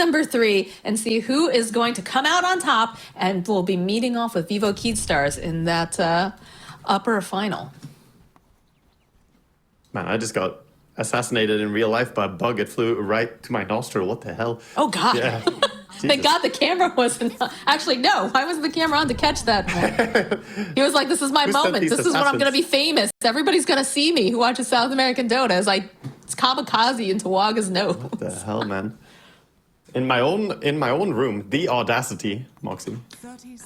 number 3 and see who is going to come out on top, and we'll be meeting off with Vivo Stars in that upper final. Man, I just got assassinated in real life by a bug. It flew right to my nostril. What the hell? Oh, God. Yeah. Thank God the camera wasn't... Actually, no. Why wasn't the camera on to catch that? He was like, this is my moment. This is when I'm going to be famous. Everybody's going to see me who watches South American Dota as I kamikaze into Waga's nose. What the hell, man? In my own room, the audacity, Moxie.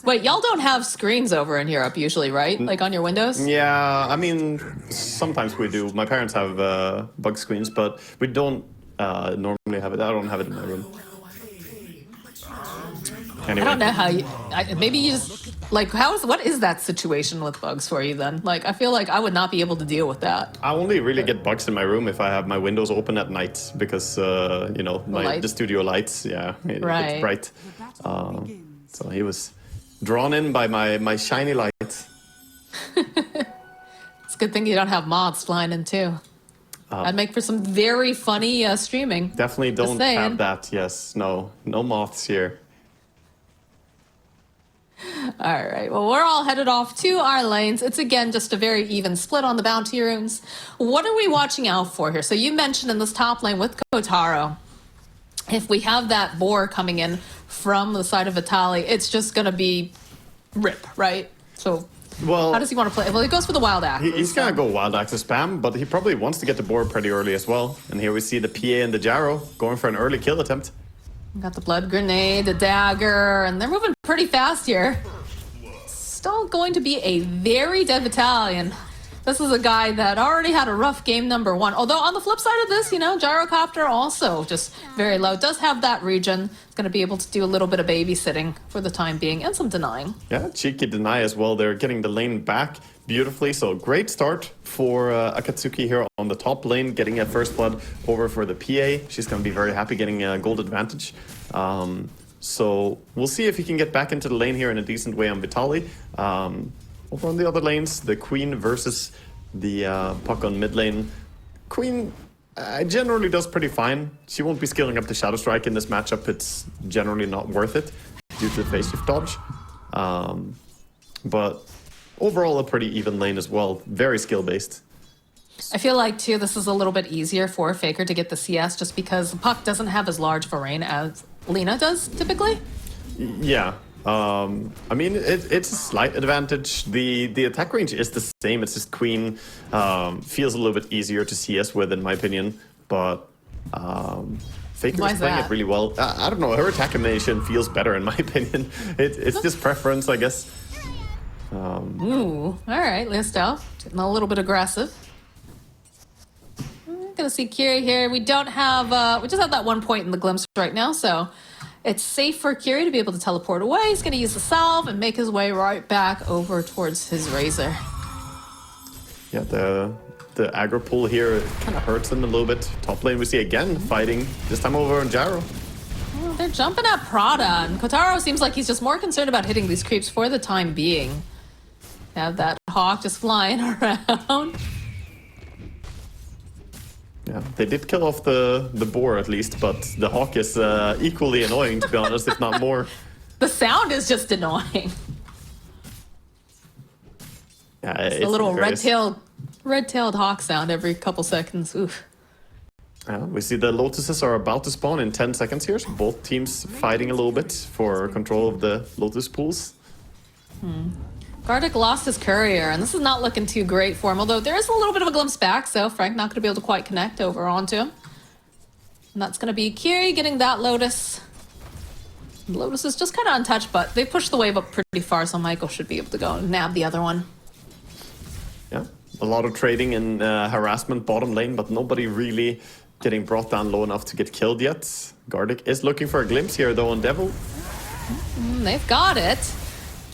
Wait, y'all don't have screens over in Europe usually, right? Like on your windows? Yeah, I mean, sometimes we do. My parents have bug screens, but we don't normally have it. I don't have it in my room. Anyway. I don't know how you... maybe you just... Like, what is that situation with bugs for you then? Like, I feel like I would not be able to deal with that. I only really get bugs in my room if I have my windows open at night because, you know, the studio lights, yeah, it's bright. So he was drawn in by my shiny light. It's a good thing you don't have moths flying in too. I'd make for some very funny streaming. Definitely don't have that, yes. No moths here. All right, well, we're all headed off to our lanes. It's, again, just a very even split on the bounty runes. What are we watching out for here? So you mentioned in this top lane with Kotaro, if we have that boar coming in from the side of Qhali, it's just going to be rip, right? So how does he want to play? Well, he goes for the wild axe. He's going to go wild axe to spam, but he probably wants to get the boar pretty early as well. And here we see the PA and the Gyro going for an early kill attempt. Got the blood grenade, the dagger, and they're moving pretty fast here. Still going to be a very dead battalion. This is a guy that already had a rough game number 1. Although on the flip side of this, you know, Gyrocopter also just very low. Does have that regen. It's going to be able to do a little bit of babysitting for the time being and some denying. Yeah, cheeky deny as well. They're getting the lane back beautifully. So great start for AcatSuki here on the top lane, getting a first blood over for the PA. She's going to be very happy getting a gold advantage. So we'll see if he can get back into the lane here in a decent way on Qhali. Over on the other lanes, the Queen versus the Puck on mid lane. Queen generally does pretty fine. She won't be scaling up the Shadow Strike in this matchup. It's generally not worth it due to the phase shift dodge. But overall, a pretty even lane as well. Very skill-based. I feel like, too, this is a little bit easier for Faker to get the CS just because the Puck doesn't have as large of a range as Lina does, typically. Yeah. I mean, it's a slight advantage. The attack range is the same. It's just Queen feels a little bit easier to CS with, in my opinion. But Faker is playing it really well. I don't know. Her attack animation feels better, in my opinion. It's just preference, I guess. Ooh, all right, Listo. Getting a little bit aggressive. Gonna see Qhali here. We don't have, we just have that 1 point in the glimpse right now, so it's safe for Qhali to be able to teleport away. He's gonna use the salve and make his way right back over towards his Razor. Yeah, the aggro pull here kind of hurts him a little bit. Top lane we see again fighting, this time over on Gyro. Well, they're jumping at Prada, and Kotaro seems like he's just more concerned about hitting these creeps for the time being. Have that hawk just flying around. Yeah, they did kill off the boar at least, but the hawk is equally annoying, to be honest, if not more. The sound is just annoying. Yeah, it's a little red-tailed hawk sound every couple seconds. Oof. We see the Lotuses are about to spawn in 10 seconds here, so both teams fighting a little bit for control of the Lotus pools. Gardic lost his courier, and this is not looking too great for him, although there is a little bit of a glimpse back, so Frank not going to be able to quite connect over onto him. And that's going to be Qhali getting that Lotus. Lotus is just kind of untouched, but they pushed the wave up pretty far, so Michael should be able to go and nab the other one. Yeah, a lot of trading and harassment bottom lane, but nobody really getting brought down low enough to get killed yet. Gardic is looking for a glimpse here, though, on Devil. They've got it.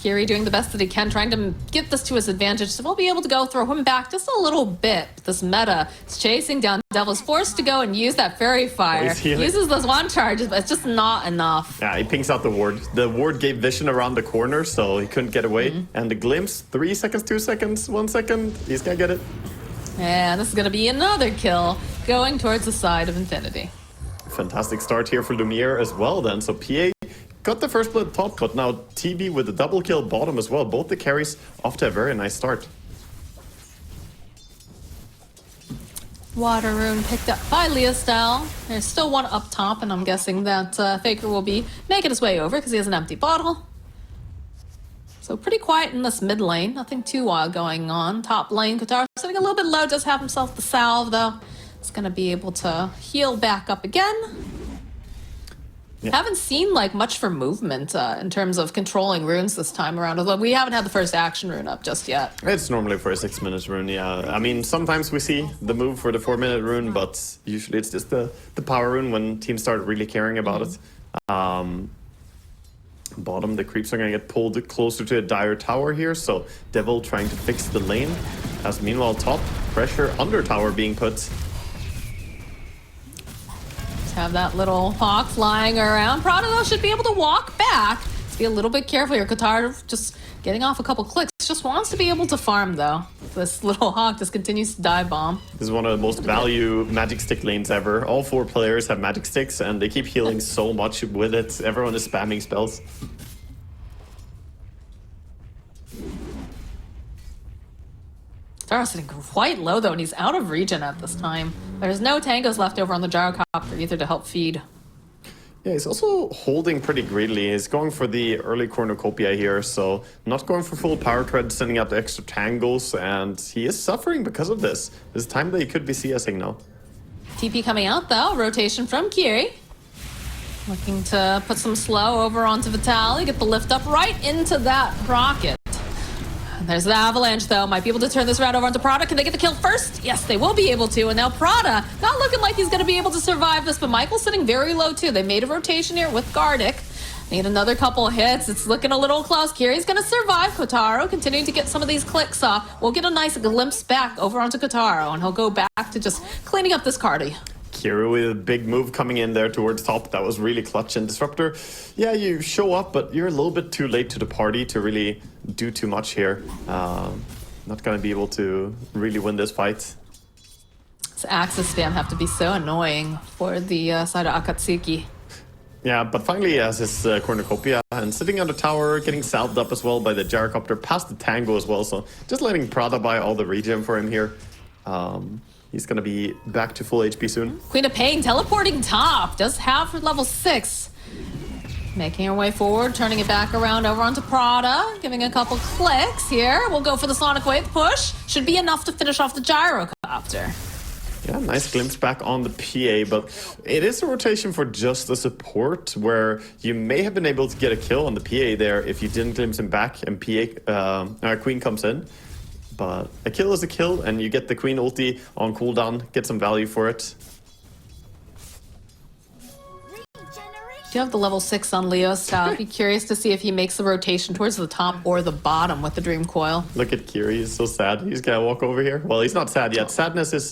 Qhali doing the best that he can, trying to get this to his advantage, so we'll be able to go throw him back just a little bit. This meta is chasing down Devil's forced to go and use that Fairy Fire. Uses those one charges, but it's just not enough. Yeah, he pings out the ward. The ward gave vision around the corner, so he couldn't get away. And the glimpse, 3 seconds, 2 seconds, 1 second. He's gonna get it. And this is gonna be another kill going towards the side of Infinity. Fantastic start here for Lumiere as well then. So PA got the first blood top, but now TB with the double kill bottom as well. Both the carries off to a very nice start. Water rune picked up by Leostyle. There's still one up top, and I'm guessing that Faker will be making his way over because he has an empty bottle. So pretty quiet in this mid lane. Nothing too wild going on. Top lane, Qatar sitting a little bit low. Does have himself the salve, though. He's going to be able to heal back up again. Yeah. Haven't seen like much for movement in terms of controlling runes this time around, although we haven't had the first action rune up just yet. It's normally for a 6-minute rune, yeah. I mean, sometimes we see the move for the 4-minute rune, but usually it's just the power rune when teams start really caring about it. Bottom, the creeps are going to get pulled closer to a dire tower here, so Devil trying to fix the lane. As meanwhile, top, pressure under tower being put. Have that little hawk flying around. Prada, though, should be able to walk back. Let's be a little bit careful here. Qatar just getting off a couple clicks. Just wants to be able to farm, though. This little hawk just continues to dive bomb. This is one of the most value magic stick lanes ever. All 4 players have magic sticks, and they keep healing so much with it. Everyone is spamming spells. Qatar sitting quite low, though, and he's out of regen at this time. There's no tangos left over on the gyrocopter either to help feed. Yeah, he's also holding pretty greedily. He's going for the early cornucopia here, so not going for full power tread, sending out the extra tangles, and he is suffering because of this. This time that he could be CSing now. TP coming out, though. Rotation from Qhali. Looking to put some slow over onto Vitaly, get the lift up right into that rocket. There's the avalanche, though. Might be able to turn this round over onto Prada. Can they get the kill first? Yes, they will be able to. And now Prada, not looking like he's going to be able to survive this, but Michael's sitting very low, too. They made a rotation here with Gardic. Need another couple of hits. It's looking a little close. Kiri's going to survive. Kotaro continuing to get some of these clicks off. We'll get a nice glimpse back over onto Kotaro, and he'll go back to just cleaning up this Qhali. Kiri with a big move coming in there towards top. That was really clutch. And Disruptor, yeah, you show up, but you're a little bit too late to the party to really do too much here. Not going to be able to really win this fight. This Axis spam have to be so annoying for the side of AcatSuki. Yeah, but finally he has his cornucopia and sitting on the tower, getting salved up as well by the gyrocopter, past the tango as well. So just letting Prada buy all the regen for him here. He's going to be back to full HP soon. Queen of Pain teleporting top. Does have her level 6. Making her way forward, turning it back around over onto Prada. Giving a couple clicks here. We'll go for the Sonic Wave push. Should be enough to finish off the gyrocopter. Yeah, nice glimpse back on the PA, but it is a rotation for just the support where you may have been able to get a kill on the PA there if you didn't glimpse him back and Queen comes in. But a kill is a kill, and you get the Queen ulti on cooldown, get some value for it. Do you have the level 6 on Leo's style? I'd be curious to see if he makes the rotation towards the top or the bottom with the Dream Coil. Look at Kiri, he's so sad. He's gonna walk over here. Well, he's not sad yet. Sadness is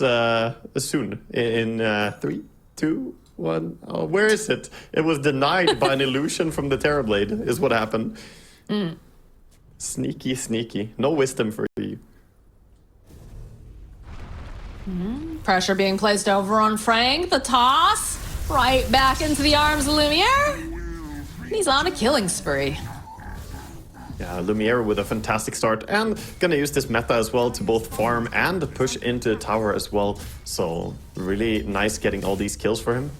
soon. In 3, 2, 1. Oh, where is it? It was denied by an illusion from the Terrorblade, is what happened. Sneaky, sneaky. No wisdom for you. Pressure being placed over on Frank. The toss. Right back into the arms of Lumiere. He's on a killing spree. Yeah, Lumiere with a fantastic start and gonna use this meta as well to both farm and push into tower as well. So really nice getting all these kills for him.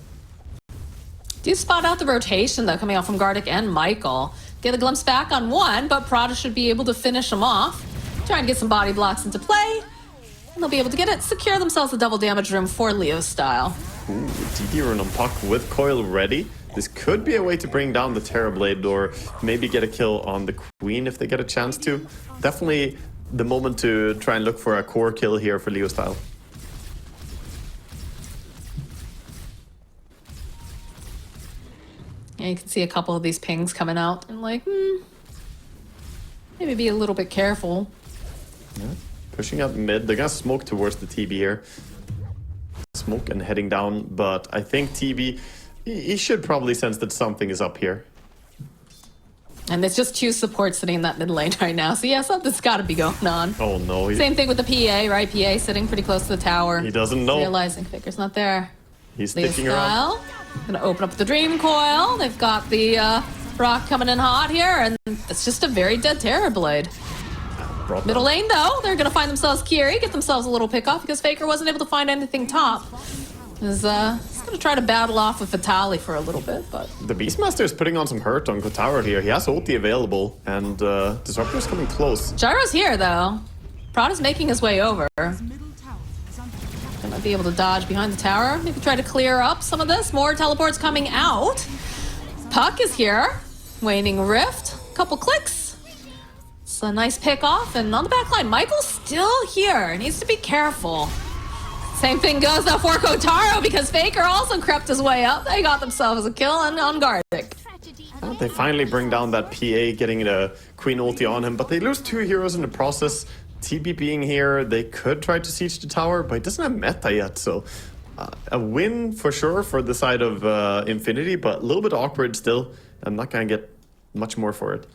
Do spot out the rotation though coming out from Gardic and Michael. Get a glimpse back on one, but Prada should be able to finish him off. Trying to get some body blocks into play. And they'll be able to get it, secure themselves a double damage room for Leo style. Ooh, DD rune on Puck with coil ready. This could be a way to bring down the Terrorblade or maybe get a kill on the Queen if they get a chance to. Definitely the moment to try and look for a core kill here for Leo style. Yeah, you can see a couple of these pings coming out and like, maybe be a little bit careful. Yeah. Pushing up mid, they're gonna smoke towards the TB here. Smoke and heading down, but I think TB, he should probably sense that something is up here. And there's just 2 supports sitting in that mid lane right now, so yeah, something's gotta be going on. Oh no. Same thing with the PA, right? PA sitting pretty close to the tower. He doesn't know. Realizing Faker's not there. He's sticking around. Style. Gonna open up the Dream Coil. They've got the rock coming in hot here, and it's just a very dead Terrorblade. Middle lane, though, they're gonna find themselves Qhali, get themselves a little pick off because Faker wasn't able to find anything top. He's gonna try to battle off with Qhali for a little bit, but The Beastmaster is putting on some hurt on Kotaro here. He has ulti available, and Disruptor's coming close. Gyro's here, though. Prada's making his way over. Gonna be able to dodge behind the tower. Maybe try to clear up some of this. More teleports coming out. Puck is here. Waning Rift. Couple clicks. It's a nice pick off. And on the back line, Michael's still here. Needs to be careful. Same thing goes though for Kotaro because Faker also crept his way up. They got themselves a kill on Gardic. They finally bring down that PA, getting the Queen ulti on him, but they lose 2 heroes in the process. TB being here, they could try to siege the tower, but it doesn't have meta yet, so a win for sure for the side of Infinity, but a little bit awkward still. I'm not gonna get much more for it.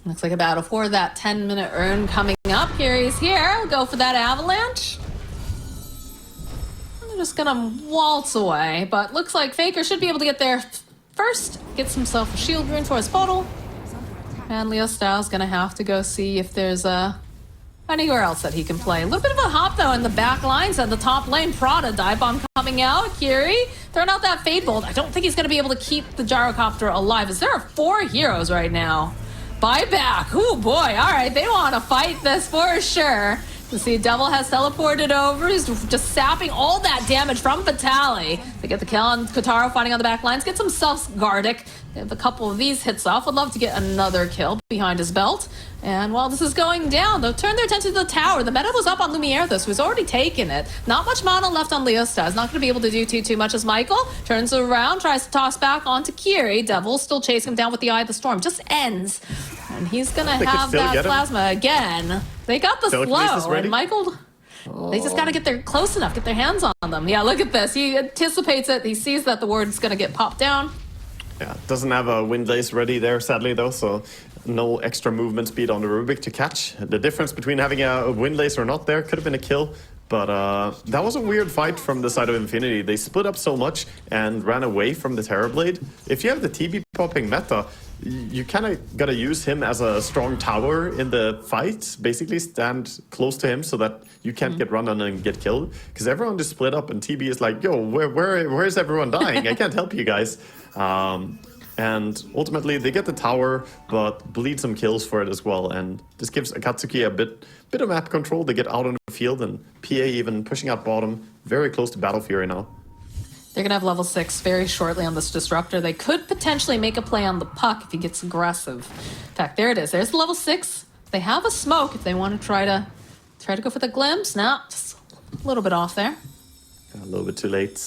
Looks like a battle for that 10-minute urn coming up. Here he's here. Go for that avalanche. I'm just gonna waltz away, but looks like Faker should be able to get there first. Gets himself a shield rune for his photo. And Leo Styles gonna have to go see if there's anywhere else that he can play. A little bit of a hop though in the back lines at the top lane. Prada dive bomb coming out. Qhali throwing out that Fade Bolt. I don't think he's gonna be able to keep the Gyrocopter alive, as there are 4 heroes right now. Buyback. Oh boy. All right, they want to fight this for sure. You see, Devil has teleported over. He's just sapping all that damage from Qhali. They get the kill on Kotaro, fighting on the back lines. Gets himself Gardic. They have a couple of these hits off. Would love to get another kill behind his belt. And while this is going down, they'll turn their attention to the tower. The meta was up on Lumiere, though, so he's already taken it. Not much mana left on Leosta. He's not going to be able to do too much as Michael turns around, tries to toss back onto Qhali. Devil still chasing him down with the Eye of the Storm. Just ends. And he's going to have that plasma again. They got the slow, and Michael... They just got to get there close enough, get their hands on them. Yeah, look at this. He anticipates it. He sees that the ward's going to get popped down. Yeah, doesn't have a Windlace ready there, sadly, though, so no extra movement speed on the Rubik to catch. The difference between having a Windlace or not there could have been a kill, but that was a weird fight from the side of Infinity. They split up so much and ran away from the Terrorblade. If you have the TB popping meta, you kind of got to use him as a strong tower in the fight, basically stand close to him so that you can't get run on and get killed, because everyone just split up and TB is like, yo, where's everyone dying? I can't help you guys. And ultimately they get the tower, but bleed some kills for it as well. And this gives AcatSuki a bit of map control. They get out on the field, and PA even pushing out bottom, very close to Battle Fury now. They're gonna have level 6 very shortly on this Disruptor. They could potentially make a play on the Puck if he gets aggressive. In fact, there it is. There's the level 6. They have a smoke if they want to try to go for the glimpse. No, just a little bit off there. A little bit too late.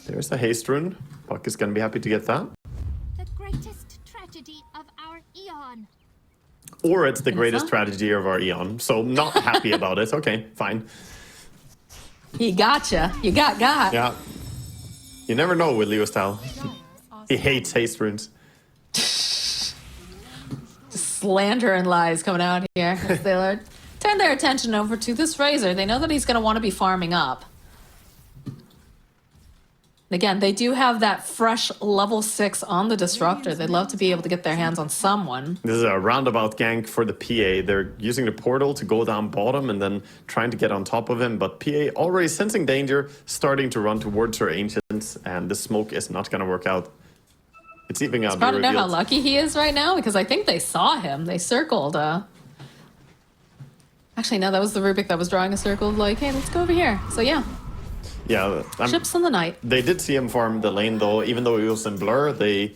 There's the haste rune. Puck is gonna be happy to get that. The greatest tragedy of our eon. Or it's the greatest tragedy of our eon. So not happy about it. Okay, fine. He gotcha. You got. Yeah. You never know with Leo style. He hates haste runes. Just slander and lies coming out here. As they turn their attention over to this Razor. They know that he's going to want to be farming up. Again, they do have that fresh level 6 on the Disruptor. They'd love to be able to get their hands on someone. This is a roundabout gank for the PA. They're using the portal to go down bottom and then trying to get on top of him. But PA already sensing danger, starting to run towards her Ancients, and the smoke is not going to work out. It's even going to be revealed. Know how lucky he is right now, because I think they saw him. They circled. Actually, no, that was the Rubik that was drawing a circle. Like, hey, let's go over here. So yeah. Yeah, ships in the night. They did see him farm the lane, though. Even though he was in blur, they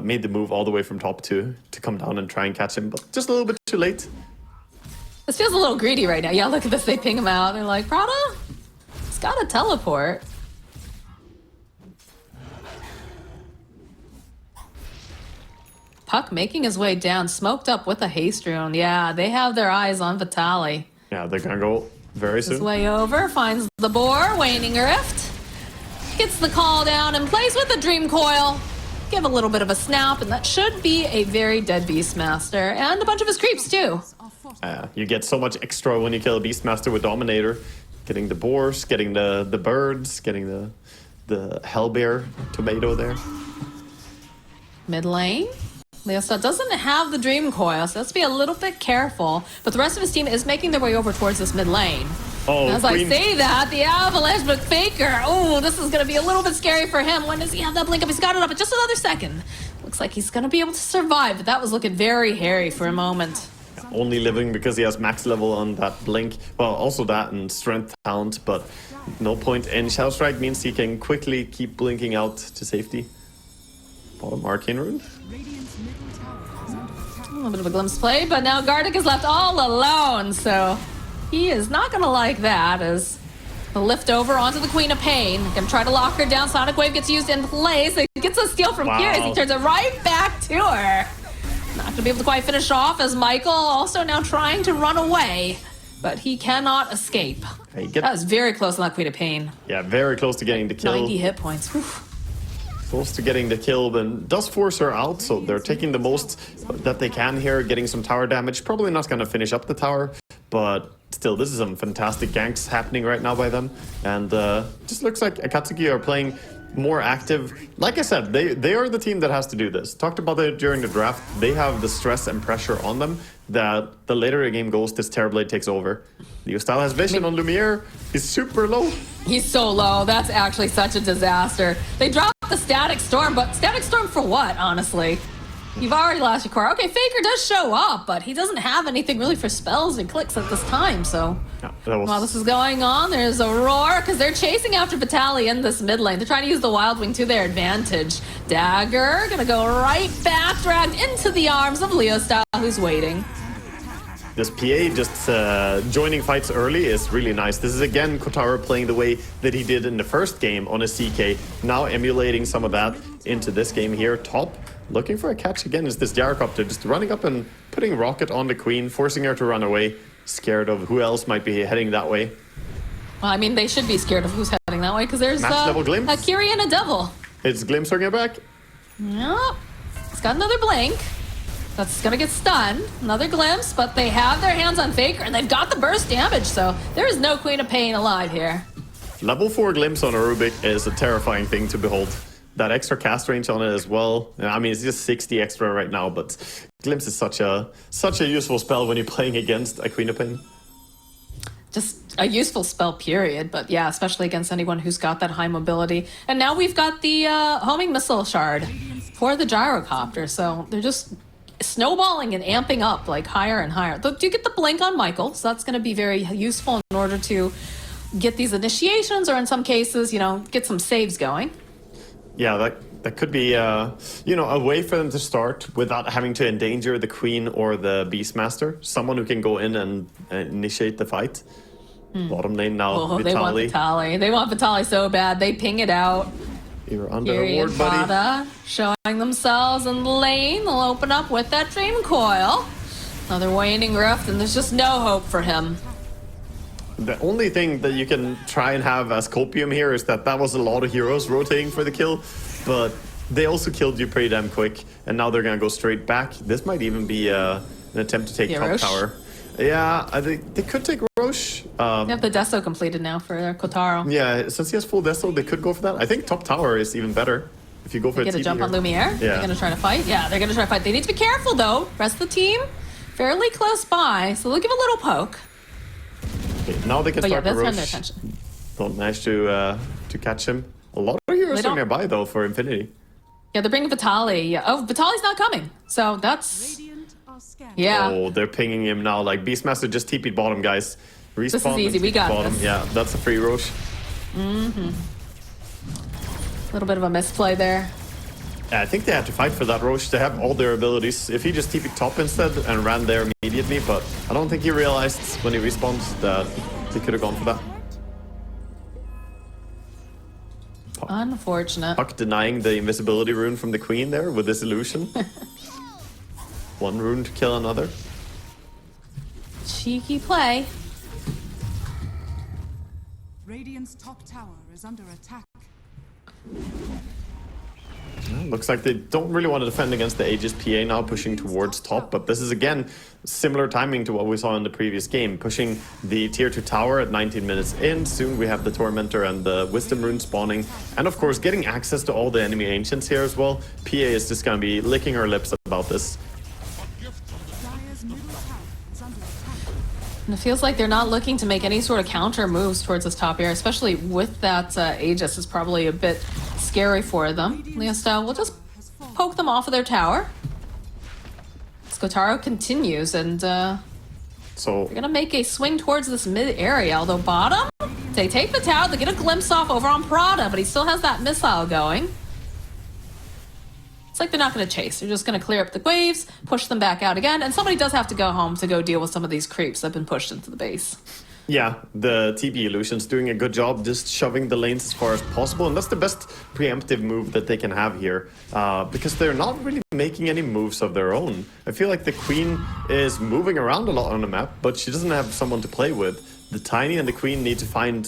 made the move all the way from top to come down and try and catch him, but just a little bit too late. This feels a little greedy right now. Yeah, look at this. They ping him out. They're like, Prada, he's got to teleport. Puck making his way down, smoked up with a haste rune. Yeah, they have their eyes on Qhali. Yeah, they're going to go very soon. His way over, finds the boar, Waning Rift. Gets the call down and plays with the Dream Coil. Give a little bit of a snap, and that should be a very dead Beastmaster. And a bunch of his creeps, too. You get so much extra when you kill a Beastmaster with Dominator. Getting the boars, getting the birds, getting the hellbear tomato there. Mid lane. Leostar doesn't have the Dream Coil, so let's be a little bit careful. But the rest of his team is making their way over towards this mid lane. Oh, as I say that, the Avalanche, but Faker, oh, this is going to be a little bit scary for him. When does he have that blink up? He's got it up in just another second. Looks like he's going to be able to survive, but that was looking very hairy for a moment. Only living because he has max level on that blink. Well, also that and strength talent, but no point in Shadow Strike means he can quickly keep blinking out to safety. Bottom Arcane Rune. A little bit of a glimpse play, but now Gardic is left all alone, so he is not going to like that as the lift over onto the Queen of Pain. Gonna try to lock her down. Sonic Wave gets used in place. It gets a steal from Kira. He turns it right back to her. Not going to be able to quite finish off as Michael also now trying to run away, but he cannot escape. That was very close on that Queen of Pain. Yeah, very close to getting the kill. 90 hit points. Whew. Close to getting the kill, but does force her out, so they're taking the most that they can here, getting some tower damage. Probably not going to finish up the tower, but still, this is some fantastic ganks happening right now by them. And just looks like AcatSuki are playing more active. Like I said, they are the team that has to do this. Talked about it during the draft. They have the stress and pressure on them that the later the game goes, this Terrorblade takes over. Leostar has vision on Lumiere. He's super low. He's so low. That's actually such a disaster. They dropped the Static Storm, but Static Storm for what, honestly? You've already lost your core. Okay, Faker does show up, but he doesn't have anything really for spells and clicks at this time, so... Yeah, while this is going on, there's a roar, because they're chasing after Vitaly in this mid lane. They're trying to use the Wild Wing to their advantage. Dagger gonna go right back, dragged into the arms of Leostar, who's waiting. This PA just joining fights early is really nice. This is again Kotaro playing the way that he did in the first game on a CK, now emulating some of that into this game here. Top, looking for a catch again is this Gyrocopter, just running up and putting Rocket on the Queen, forcing her to run away, scared of who else might be heading that way. Well, I mean, they should be scared of who's heading that way, because there's a Kiri and a Devil. It's Glimpse bringing it back. Yep. It's got another blink. That's gonna get stunned. Another glimpse, but they have their hands on Faker, and they've got the burst damage, so there is no Queen of Pain alive here. Level 4 glimpse on a Rubik is a terrifying thing to behold. That extra cast range on it as well. I mean, it's just 60 extra right now, but glimpse is such a useful spell when you're playing against a Queen of Pain. Just a useful spell, period. But yeah, especially against anyone who's got that high mobility. And now we've got the homing missile shard for the gyrocopter, so they're just snowballing and amping up like higher and higher. Though do get the blink on Michael, so that's going to be very useful in order to get these initiations, or in some cases, you know, get some saves going. Yeah, that could be, you know, a way for them to start without having to endanger the Queen or the Beastmaster. Someone who can go in and initiate the fight. Bottom lane now, Vitaly. They want Vitaly. They want Vitaly so bad. They ping it out. You're under Kiri award, and buddy. Fada showing themselves in the lane. They'll open up with that Dream Coil. Another waning rift, and there's just no hope for him. The only thing that you can try and have as copium here is that was a lot of heroes rotating for the kill, but they also killed you pretty damn quick, and now they're gonna go straight back. This might even be an attempt to take top Roche? tower. Yeah, I think they could take Roche. They have the Deso completed now for Kotaro. Yeah, since he has full Deso, they could go for that. I think top tower is even better if you go for Get a jump here. on Lumiere. Yeah. They're going to try to fight. Yeah, they're going to try to fight. They need to be careful, though. Rest of the team, fairly close by, so they'll give a little poke. Okay, now they can But yeah, start the that's Roche. their attention. Don't manage to catch him. A lot of heroes are nearby, though, for Infinity. Yeah, they're bringing Vitaly. Yeah. Oh, Vitaly's not coming. So that's... Yeah. Oh, they're pinging him now. Like, Beastmaster just TP'd bottom, guys. Respawn. This is easy. We got bottom. this. Yeah, that's a free Roche. Mm-hmm. A little bit of a misplay there. Yeah, I think they had to fight for that Roche. They have all their abilities. If he just TP'd top instead and ran there immediately, but I don't think he realized when he respawned that they could have gone for that. Unfortunate. Puck denying the invisibility rune from the Queen there with this illusion. One rune to kill another. Cheeky play. Radiant's top tower is under attack. Looks like they don't really want to defend against the Aegis PA now, pushing towards top. But this is, again, similar timing to what we saw in the previous game. Pushing the tier 2 tower at 19 minutes in. Soon we have the Tormentor and the Wisdom Rune spawning. And of course, getting access to all the enemy Ancients here as well. PA is just going to be licking her lips about this. And it feels like they're not looking to make any sort of counter moves towards this top area, especially with that Aegis is probably a bit scary for them. Leostyle will just poke them off of their tower. Skotaro continues, and so they're gonna make a swing towards this mid area. Although bottom, they take the tower, they get a glimpse off over on Prada, but he still has that missile going. It's like they're not going to chase. They're just going to clear up the waves, push them back out again, and somebody does have to go home to go deal with some of these creeps that have been pushed into the base. Yeah, the TP Illusion's doing a good job just shoving the lanes as far as possible, and that's the best preemptive move that they can have here, because they're not really making any moves of their own. I feel like the Queen is moving around a lot on the map, but she doesn't have someone to play with. The Tiny and the Queen need to find,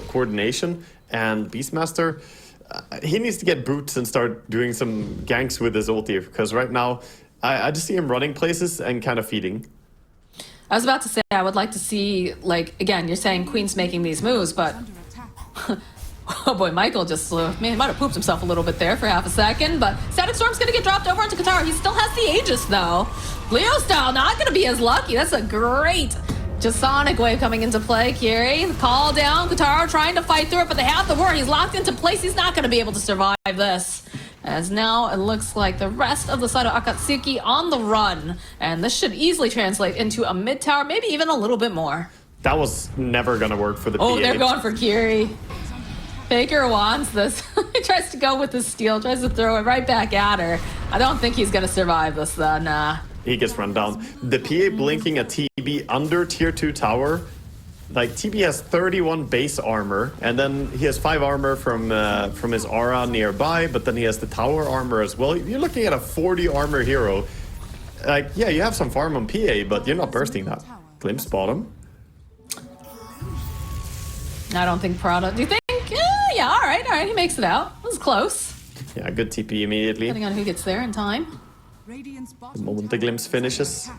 coordination, and Beastmaster, he needs to get boots and start doing some ganks with his ulti, because right now I just see him running places and kind of feeding. I was about to say, I would like to see, again, you're saying Queen's making these moves, but oh boy, Michael just, man, he might have pooped himself a little bit there for half a second, but Static Storm's gonna get dropped over into Katara. He still has the Aegis though. Leostyle not gonna be as lucky. That's a great just Sonic Wave coming into play. Qhali, call down. Katara trying to fight through it, but they have the word. He's locked into place. He's not going to be able to survive this. As now it looks like the rest of the side of AcatSuki on the run. And this should easily translate into a mid tower, maybe even a little bit more. That was never going to work for the PA. Oh, they're going for Qhali. Faker wants this. He tries to go with the steal, tries to throw it right back at her. I don't think he's going to survive this, though. Nah. He gets run down. The PA blinking a TB under tier 2 tower. Like, TB has 31 base armor, and then he has 5 armor from his aura nearby, but then he has the tower armor as well. You're looking at a 40 armor hero. Like, yeah, you have some farm on PA, but you're not bursting that. Glimpse bottom. I don't think Prada. Do you think? Yeah, all right, he makes it out. It was close. Yeah, good TP immediately. Depending on who gets there in time. The moment the glimpse finishes,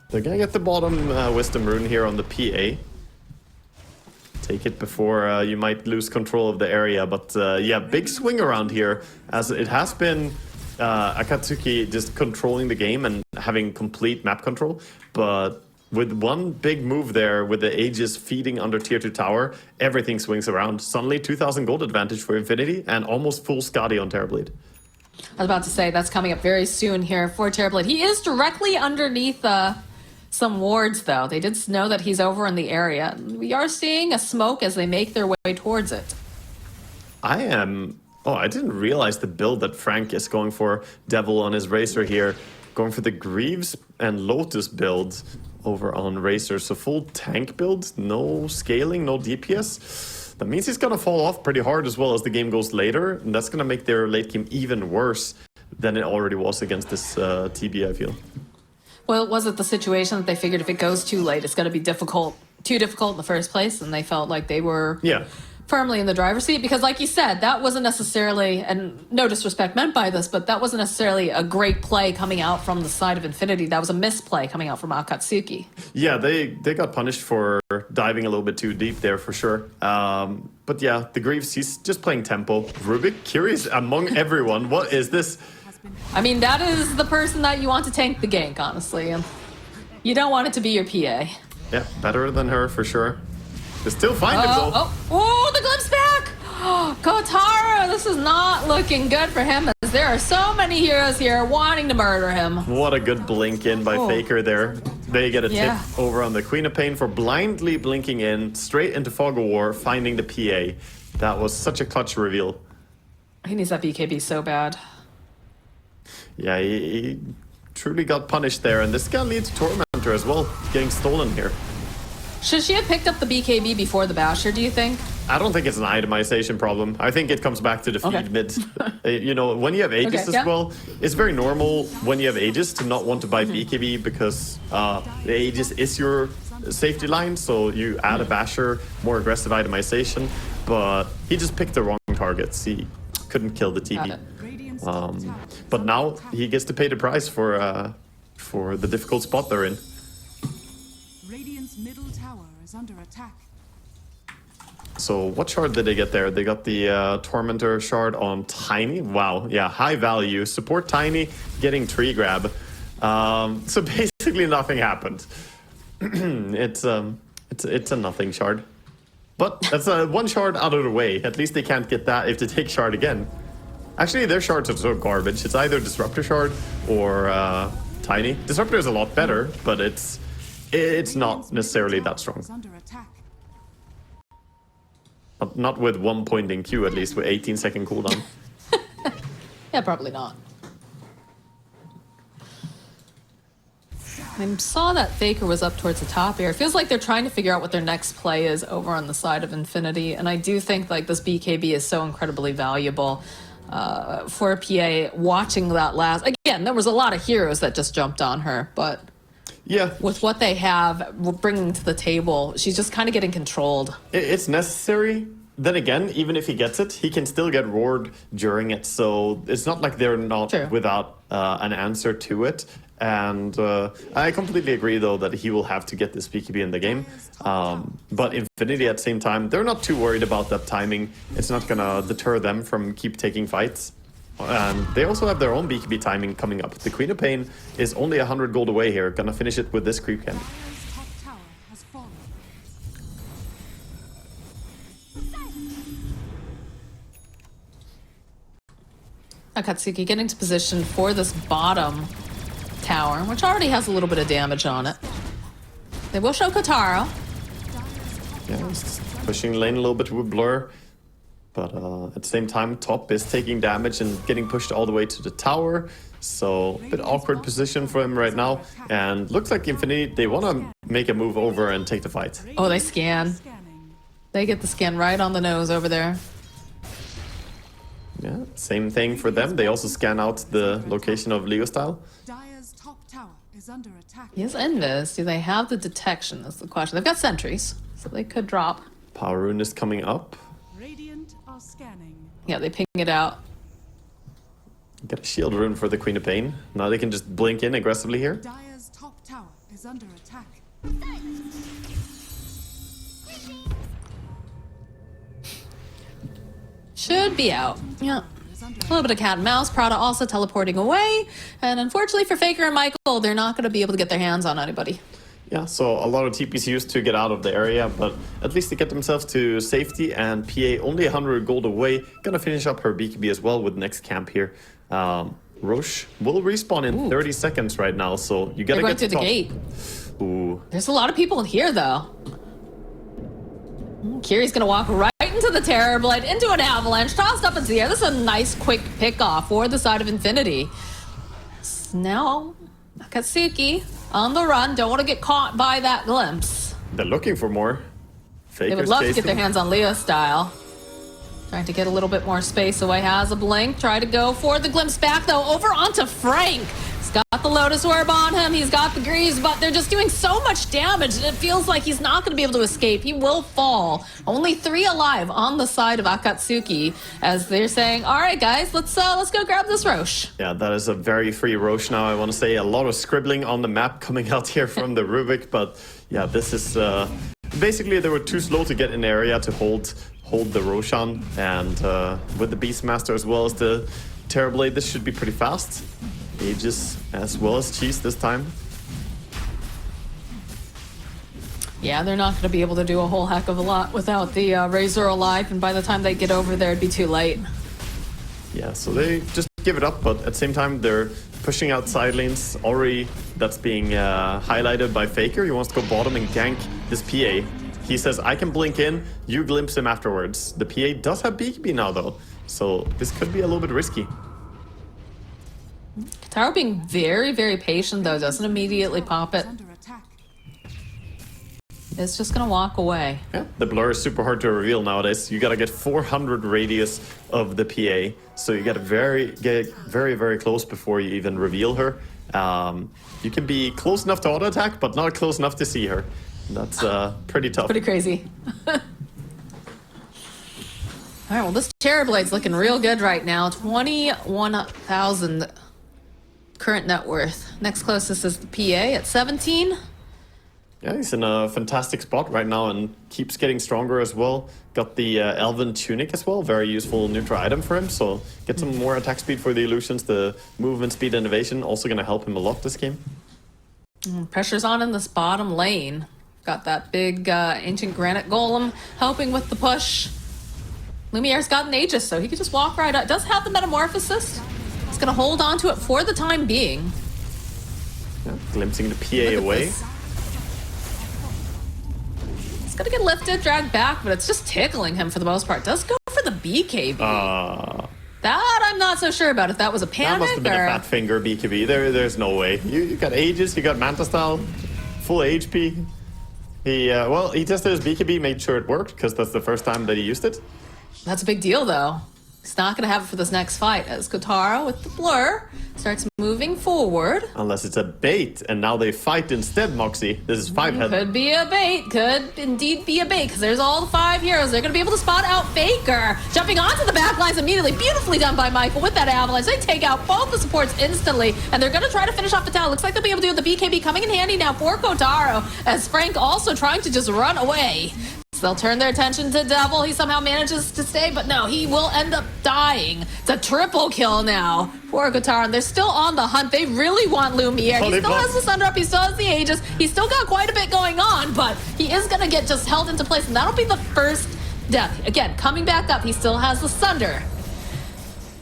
they're gonna get the bottom Wisdom Rune here on the PA. Take it before you might lose control of the area, but yeah, big swing around here, as it has been AcatSuki just controlling the game and having complete map control, but with one big move there, with the Aegis feeding under tier 2 tower, everything swings around. Suddenly 2,000 gold advantage for Infinity, and almost full Skadi on Terrorblade. I was about to say, that's coming up very soon here for Terrorblade. He is directly underneath some wards, though. They did know that he's over in the area. We are seeing a smoke as they make their way towards it. Oh, I didn't realize the build that Frank is going for. Devil on his Racer here. Going for the Greaves and Lotus build over on Racer. So full tank build, no scaling, no DPS. That means he's going to fall off pretty hard as well as the game goes later. And that's going to make their late game even worse than it already was against this TB, I feel. Well, was it the situation that they figured if it goes too late, it's going to be too difficult in the first place, and they felt like they were firmly in the driver's seat? Because like you said, that wasn't necessarily, and no disrespect meant by this, but that wasn't necessarily a great play coming out from the side of Infinity. That was a misplay coming out from AcatSuki. Yeah, they got punished for diving a little bit too deep there for sure. But yeah, the Greaves, he's just playing tempo. Rubik, curious among everyone, what is this? I mean, that is the person that you want to tank the gank, honestly. You don't want it to be your PA. Yeah, better than her for sure. They still find him though. Oh, the glimpse back! Kotaro, this is not looking good for him, as there are so many heroes here wanting to murder him. What a good blink in by Faker there. They get a tip over on the Queen of Pain for blindly blinking in, straight into Fog of War, finding the PA. That was such a clutch reveal. He needs that BKB so bad. Yeah, he truly got punished there, and this is gonna lead to Tormentor as well, getting stolen here. Should she have picked up the BKB before the Basher, do you think? I don't think it's an itemization problem. I think it comes back to the feed mid. You know, when you have Aegis as well, it's very normal when you have Aegis to not want to buy BKB because the Aegis is your safety line, so you add a Basher, more aggressive itemization, but he just picked the wrong targets. He couldn't kill the TB. But now he gets to pay the price for the difficult spot they're in. Radiant's middle tower is under attack. So what shard did they get there? They got the Tormentor shard on Tiny. Wow, yeah, high value. Support Tiny, getting tree grab. So basically nothing happened. It's a nothing shard. But that's one shard out of the way. At least they can't get that if they take shard again. Actually, their shards are so garbage. It's either Disruptor shard or Tiny. Disruptor is a lot better, but it's not necessarily that strong. Not with 1 point in Q, at least, with 18-second cooldown. Yeah, probably not. I saw that Faker was up towards the top here. It feels like they're trying to figure out what their next play is over on the side of Infinity. And I do think like this BKB is so incredibly valuable for a PA watching that last. Again, there was a lot of heroes that just jumped on her, but yeah, with what they have bringing to the table, she's just kind of getting controlled. It's necessary. Then again, even if he gets it, he can still get roared during it. So it's not like they're not without an answer to it. And I completely agree, though, that he will have to get this BKB in the game. But Infinity, at the same time, they're not too worried about that timing. It's not going to deter them from keep taking fights. And they also have their own BKB timing coming up. The Queen of Pain is only 100 gold away here. Gonna finish it with this creep candy. AcatSuki getting to position for this bottom tower, which already has a little bit of damage on it. They will show Kotaro. Yeah, pushing lane a little bit with Blur. But at the same time, top is taking damage and getting pushed all the way to the tower. So a bit awkward position for him right now. And looks like Infinity, they want to make a move over and take the fight. Oh, they scan. They get the scan right on the nose over there. Yeah, same thing for them. They also scan out the location of Leo style. He has Invis. Do they have the detection? That's the question. They've got sentries, so they could drop. Power rune is coming up. Yeah, they ping it out. Got a shield rune for the Queen of Pain. Now they can just blink in aggressively here. Dire's top tower is under attack. Should be out. Yeah. A little bit of cat and mouse. Prada also teleporting away. And unfortunately for Faker and Michael, they're not going to be able to get their hands on anybody. Yeah, so a lot of TPs used to get out of the area, but at least they get themselves to safety, and PA only 100 gold away. Gonna finish up her BKB as well with next camp here. Roche will respawn in 30 seconds right now, so you gotta get to the gate. Ooh. There's a lot of people in here, though. Kiri's gonna walk right into the Terrorblade, into an avalanche, tossed up into the air. This is a nice, quick pick-off for the side of Infinity. Now, AcatSuki on the run. Don't want to get caught by that glimpse. They're looking for more. Fakers they would love to get chasing. their hands on Leo style. Trying to get a little bit more space away. Has a blink. Try to go for the glimpse back, though. Over onto Frank. He's got the Lotus Orb on him. He's got the Greaves, but they're just doing so much damage, and it feels like he's not going to be able to escape. He will fall. Only 3 alive on the side of AcatSuki, as they're saying, all right, guys, let's go grab this Roche. Yeah, that is a very free Roche now. I want to say a lot of scribbling on the map coming out here from the Rubik, but yeah, this is basically they were too slow to get in the area to hold the Roshan, and with the Beastmaster as well as the Terrorblade, this should be pretty fast. Aegis as well as Cheese this time. Yeah, they're not going to be able to do a whole heck of a lot without the Razor alive, and by the time they get over there, it'd be too late. Yeah, so they just give it up, but at the same time, they're pushing out side lanes. Already, that's being highlighted by Faker. He wants to go bottom and gank this PA. He says, I can blink in, you glimpse him afterwards. The PA does have BKB now, though, so this could be a little bit risky. Taro being very, very patient, though, doesn't immediately pop it. It's just going to walk away. Yeah, the blur is super hard to reveal nowadays. You got to get 400 radius of the PA, so you got to get very, very close before you even reveal her. You can be close enough to auto attack, but not close enough to see her. That's pretty tough. Pretty crazy. All right, well, this Terrorblade's looking real good right now. 21,000 current net worth. Next closest is the PA at 17. Yeah, he's in a fantastic spot right now and keeps getting stronger as well. Got the Elven Tunic as well, very useful neutral item for him. So get some more attack speed for the illusions. The movement speed and evasion also going to help him a lot this game. Pressure's on in this bottom lane. Got that big ancient granite golem helping with the push. Lumiere's got an Aegis, so he could just walk right out. Does have the metamorphosis. He's going to hold on to it for the time being. Yeah, glimpsing the PA away. This. It's going to get lifted, dragged back, but it's just tickling him for the most part. Does go for the BKB. That I'm not so sure about if that was a panic That must have been or... a fat finger BKB. There's no way. You got Aegis, you got Manta Style, full HP. He tested his BKB, made sure it worked, because that's the first time that he used it. That's a big deal, though. He's not going to have it for this next fight as Kotaro with the blur starts moving forward. Unless it's a bait, and now they fight instead, Moxie. This is 5-head. Could be a bait. Could indeed be a bait, because there's all the 5 heroes. They're going to be able to spot out Faker. Jumping onto the back lines immediately. Beautifully done by Michael with that avalanche. They take out both the supports instantly, and they're going to try to finish off the tower. Looks like they'll be able to do the BKB coming in handy now for Kotaro, as Frank also trying to just run away. They'll turn their attention to Devil. He somehow manages to stay, but no, he will end up dying. It's a triple kill now for Kotaro, and they're still on the hunt. They really want Lumiere. He still has the Sunder up. He still has the Aegis. He's still got quite a bit going on, but he is going to get just held into place, and that'll be the first death. Again, coming back up, he still has the Sunder.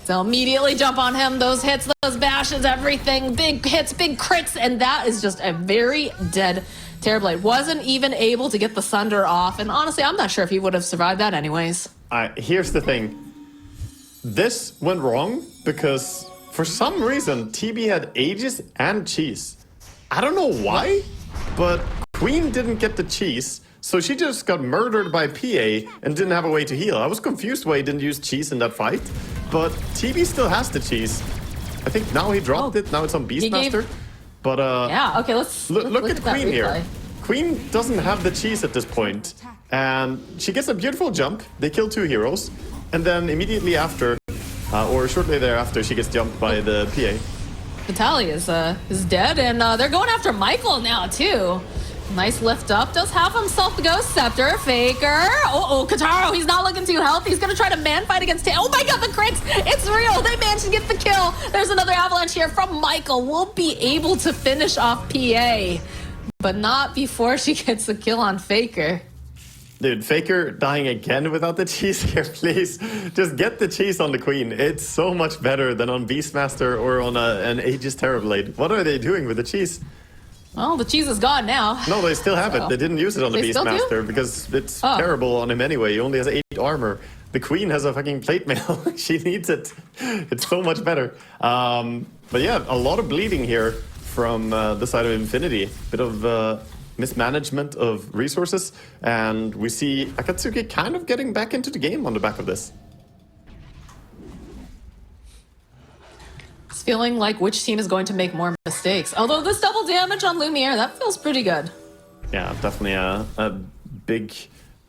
They'll immediately jump on him. Those hits, those bashes, everything. Big hits, big crits, and that is just a very dead Terrorblade. Wasn't even able to get the Sunder off, and honestly, I'm not sure if he would have survived that anyways. Here's the thing. This went wrong because for some reason TB had Aegis and Cheese. I don't know why, but Queen didn't get the Cheese, so she just got murdered by PA and didn't have a way to heal. I was confused why he didn't use Cheese in that fight, but TB still has the Cheese. I think now he dropped it. Now it's on Beastmaster. But yeah, okay, let's look at Queen here. Queen doesn't have the Cheese at this point, and she gets a beautiful jump. They kill 2 heroes, and then immediately after, or shortly thereafter, she gets jumped by the PA. Qhali is dead, and they're going after Michael now too. Nice lift up. Does have himself the Ghost Scepter. Faker. Kotaro, he's not looking too healthy. He's going to try to man fight against Oh my god, the crits! It's real! They managed to get the kill. There's another avalanche here from Michael. We'll be able to finish off PA, but not before she gets the kill on Faker. Dude, Faker dying again without the Cheese here, please. Just get the Cheese on the Queen. It's so much better than on Beastmaster or on an Aegis Terrorblade. What are they doing with the Cheese? Well, the Cheese is gone now. No, they still have it. They didn't use it on the Beastmaster because it's terrible on him anyway. He only has 8 armor. The Queen has a fucking plate mail. She needs it. It's so much better. But yeah, a lot of bleeding here from the side of Infinity. Bit of mismanagement of resources. And we see AcatSuki kind of getting back into the game on the back of this. Feeling like which team is going to make more mistakes. Although this double damage on Lumiere, that feels pretty good. Yeah, definitely a big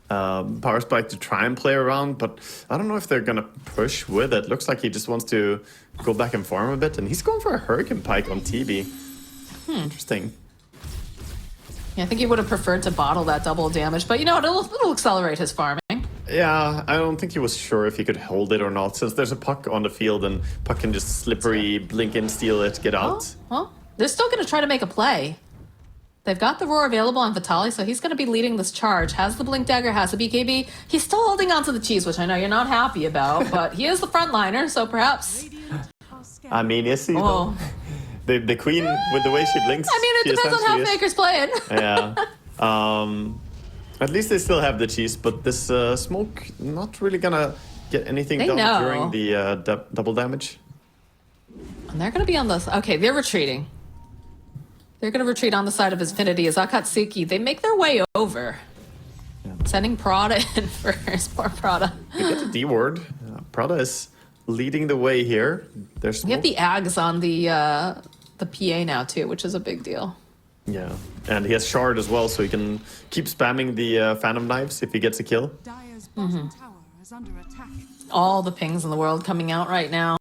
power spike to try and play around, but I don't know if they're gonna push with it. Looks like he just wants to go back and farm a bit, and he's going for a Hurricane Pike on TB. Interesting. Yeah, I think he would have preferred to bottle that double damage, but you know what, it'll accelerate his farming. Yeah, I don't think he was sure if he could hold it or not, since there's a puck on the field and puck can just slippery blink in, steal it, get out. Well, they're still going to try to make a play. They've got the Roar available on Qhali, so he's going to be leading this charge. Has the Blink Dagger, has the BKB. He's still holding on to the Cheese, which I know you're not happy about, but he is the frontliner, so perhaps... I mean, yes, he though. The Queen, with the way she blinks... I mean, it depends on how Faker's playing. Yeah. At least they still have the Cheese, but this smoke not really gonna get anything done during the double damage. And they're gonna be on this. Okay, they're retreating. They're gonna retreat on the side of Infinity as AcatSuki. They make their way over. Yeah. Sending Prada in first. Poor Prada. They get the D word. Prada is leading the way here. There's we have the Ags on the PA now too, which is a big deal. Yeah, and he has Shard as well, so he can keep spamming the Phantom Knives if he gets a kill. Dire's bottom tower is is under attack. All the pings in the world coming out right now.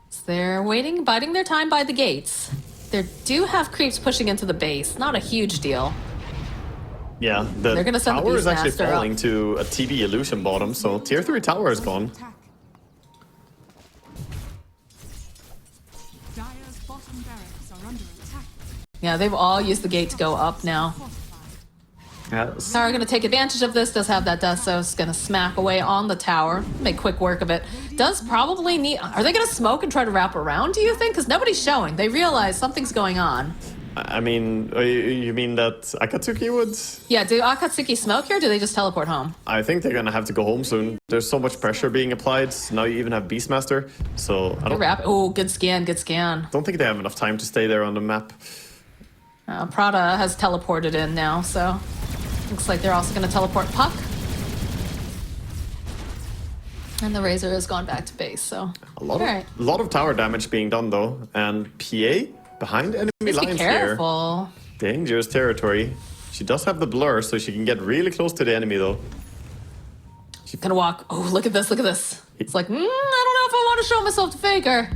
So they're waiting, biding their time by the gates. They do have creeps pushing into the base. Not a huge deal. Yeah, They're gonna send the tower is actually Beastmaster falling up. to a TB illusion bottom, so tier 3 tower is gone. Attack. Dire's bottom barracks are under attack. Yeah, they've all used the gate to go up now. Fortified. Tower gonna take advantage of this, does have that death, so it's gonna smack away on the tower. Make quick work of it. Does probably need... Are they gonna smoke and try to wrap around, do you think? Because nobody's showing. They realize something's going on. I mean, you mean that AcatSuki would? Yeah, do AcatSuki smoke here, or do they just teleport home? I think they're gonna have to go home soon. There's so much pressure being applied. Now you even have Beastmaster, so I Oh, good scan, good scan. don't think they have enough time to stay there on the map. Prada has teleported in now, so... Looks like they're also gonna teleport Puck. And the Razor has gone back to base, so... A lot Alright. of tower damage being done though, and PA behind enemy Just be lines here. careful. Dangerous territory. She does have the blur, so she can get really close to the enemy though. Gonna walk. Oh, look at this, look at this. It's like, I don't know if I want to show myself to Faker.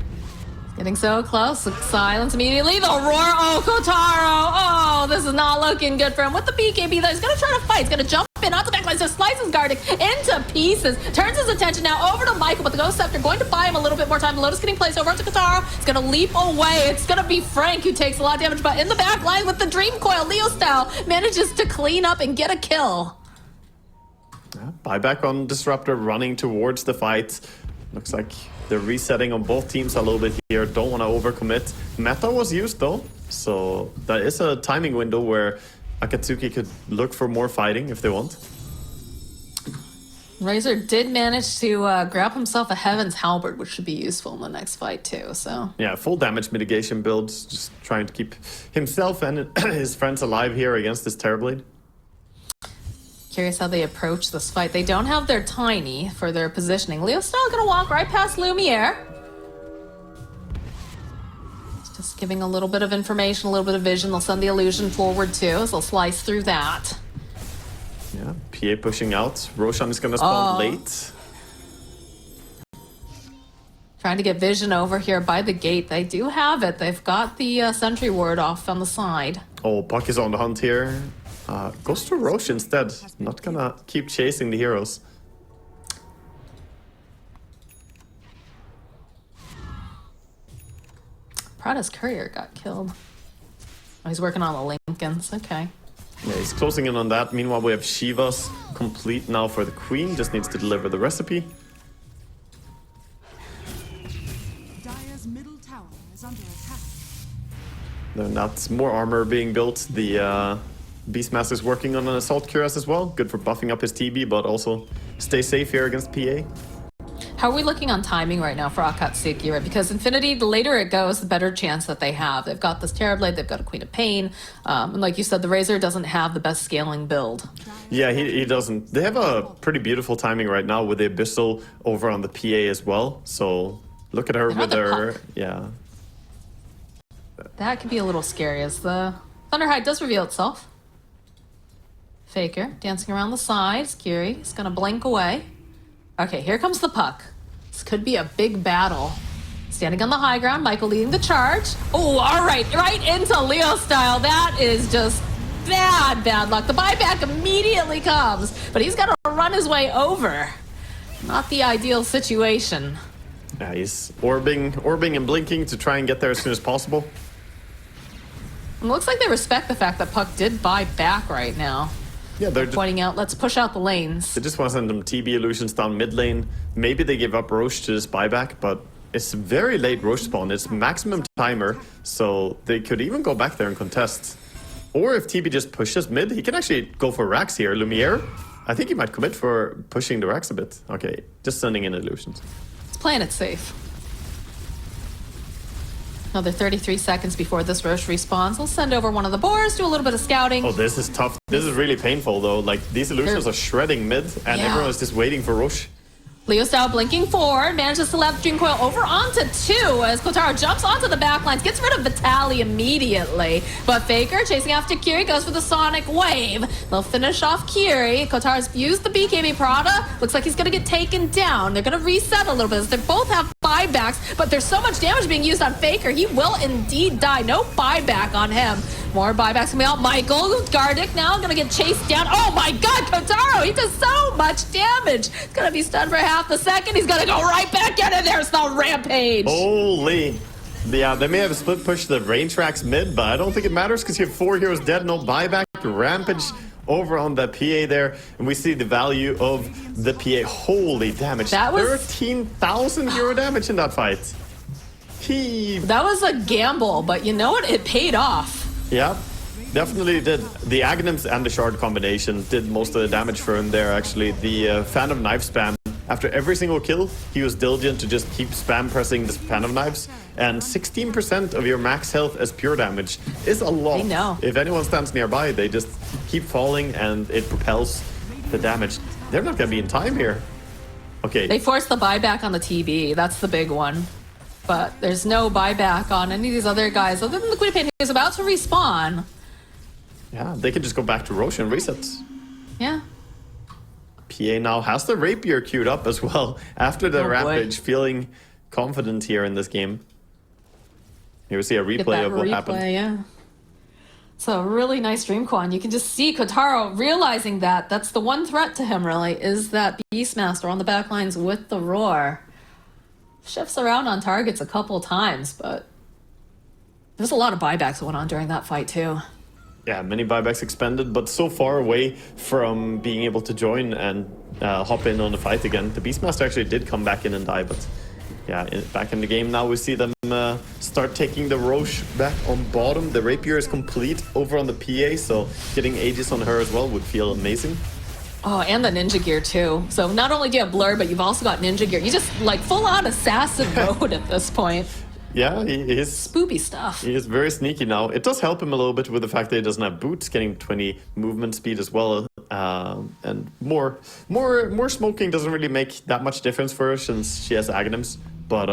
Getting so close. Silence immediately. The roar. Oh, Kotaro. Oh, this is not looking good for him. With the BKB, though, he's going to try to fight. He's going to jump in onto the backline. So slices Gardic into pieces. Turns his attention now over to Michael, but the Ghost Scepter going to buy him a little bit more time. Lotus getting placed over to Kotaro. It's going to leap away. It's going to be Frank who takes a lot of damage, but in the back line with the Dream Coil, Leo style manages to clean up and get a kill. Buyback on Disruptor running towards the fight. Looks like they're resetting on both teams a little bit here. Don't want to overcommit. Meta was used though, so that is a timing window where AcatSuki could look for more fighting if they want. Razor did manage to grab himself a Heaven's Halberd, which should be useful in the next fight too, so... Yeah, full damage mitigation builds, just trying to keep himself and his friends alive here against this Terrorblade. Curious how they approach this fight. They don't have their Tiny for their positioning. Leo's still gonna walk right past Lumiere. Just giving a little bit of information, a little bit of vision. They'll send the illusion forward too, so they'll slice through that. Yeah, PA pushing out. Roshan is gonna spawn late. Trying to get vision over here by the gate. They do have it. They've got the sentry ward off on the side. Oh, Puck is on the hunt here. Goes to Roche instead. Not gonna keep chasing the heroes. Prada's courier got killed. Oh, he's working on the Lincolns. Okay. Yeah, he's closing in on that. Meanwhile, we have Shiva's complete now for the Queen. Just needs to deliver the recipe. Dire's middle tower is under attack. Then that's more armor being built. The Beastmaster is working on an Assault Cuirass as well. Good for buffing up his TB, but also stay safe here against PA. How are we looking on timing right now for AcatSuki, right? Because Infinity, the later it goes, the better chance that they have. They've got this Terrorblade, they've got a Queen of Pain. And like you said, the Razor doesn't have the best scaling build. Yeah, he doesn't. They have a pretty beautiful timing right now with the Abyssal over on the PA as well. So look at her with her... Yeah. That could be a little scary as the Thunderhide does reveal itself. Faker dancing around the side. Scary. He's gonna blink away. Okay, here comes the Puck. This could be a big battle. Standing on the high ground, Michael leading the charge. Oh, all right, right into Leo style. That is just bad luck. The buyback immediately comes, but he's got to run his way over. Not the ideal situation. Yeah, he's orbing and blinking to try and get there as soon as possible. It looks like they respect the fact that Puck did buy back right now. Yeah, they're Pointing out, let's push out the lanes. They just want to send them TB illusions down mid lane. Maybe they give up Roche to this buyback, but it's very late Roche spawn. It's maximum timer, so they could even go back there and contest. Or if TB just pushes mid, he can actually go for racks here. Lumiere, I think he might commit for pushing the racks a bit. Okay, just sending in illusions. Let's playing it safe. Another 33 seconds before this Roche respawns. We'll send over one of the boars, do a little bit of scouting. Oh, this is tough. This is really painful though. Like these illusions are shredding mid, and everyone is just waiting for Roche. Leo style blinking forward, manages to let Dream Coil over onto 2 as Kotaro jumps onto the backlines, gets rid of Vitaly immediately. But Faker chasing after Qhali goes for the Sonic Wave. They'll finish off Qhali. Kotaro's used the BKB Prada. Looks like he's gonna get taken down. They're gonna reset a little bit as they both have buybacks, but there's so much damage being used on Faker. He will indeed die. No buyback on him. More buybacks coming out. Michael Gardic now gonna get chased down. Oh my god, Kotaro! He does so much damage. He's gonna be stunned for half the second. He's gonna go right back in, and there's the rampage. Holy. Yeah, they may have split pushed the range racks mid, but I don't think it matters because you have 4 heroes dead, no buyback. Rampage over on the PA there, and we see the value of the PA. Holy damage. That was 13,000 euro damage in that fight. That was a gamble, but you know what? It paid off. Yeah, definitely did. The Aghanims and the Shard combination did most of the damage for him there, actually. The Fan of Knife spam, after every single kill, he was diligent to just keep spam pressing the Fan of Knives. And 16% of your max health as pure damage is a lot. I know. If anyone stands nearby, they just keep falling and it propels the damage. They're not going to be in time here. Okay. They forced the buyback on the TB. That's the big one. But there's no buyback on any of these other guys other than the Queen Pain, who's about to respawn. Yeah, they can just go back to Roche and reset. Yeah. PA now has the Rapier queued up as well after the Oh, Rampage, feeling confident here in this game. Here we see a replay of what happened. Yeah. It's a really nice Dreamcoin. You can just see Kotaro realizing that that's the one threat to him, really, is that Beastmaster on the backlines with the Roar. Shifts around on targets a couple times, but there's a lot of buybacks that went on during that fight, too. Yeah, many buybacks expended, but so far away from being able to join and hop in on the fight again. The Beastmaster actually did come back in and die, but yeah, back in the game now we see them start taking the Roche back on bottom. The Rapier is complete over on the PA, so getting Aegis on her as well would feel amazing. Oh, and the ninja gear, too. So not only do you have Blur, but you've also got ninja gear. You just, like, full-on assassin mode at this point. Yeah, he is spoopy stuff. He is very sneaky now. It does help him a little bit with the fact that he doesn't have boots, getting 20 movement speed as well. And more smoking doesn't really make that much difference for her since she has Aghanims. But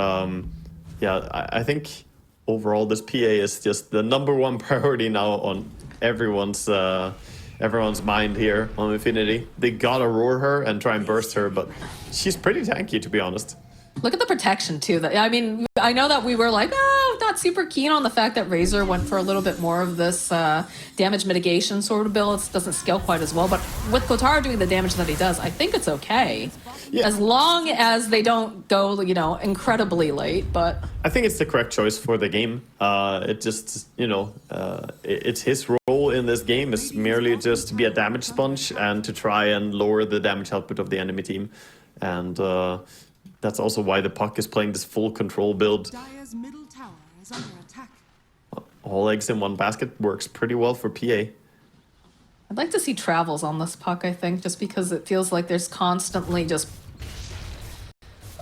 yeah, I think overall this PA is just the #1 priority now on everyone's mind here on Infinity. They gotta roar her and try and burst her, but she's pretty tanky, to be honest. Look at the protection, too. I mean, I know that we were like, oh, not super keen on the fact that Razor went for a little bit more of this damage mitigation sort of build. It doesn't scale quite as well. But with Kotaro doing the damage that he does, I think it's okay. Yeah. As long as they don't go, you know, incredibly late. But I think it's the correct choice for the game. It just, you know, it's his role in this game is merely just to be a damage sponge and to try and lower the damage output of the enemy team. And that's also why the Puck is playing this full control build. Dire's middle tower is under attack. All eggs in one basket works pretty well for PA. I'd like to see travels on this Puck, I think, just because it feels like there's constantly just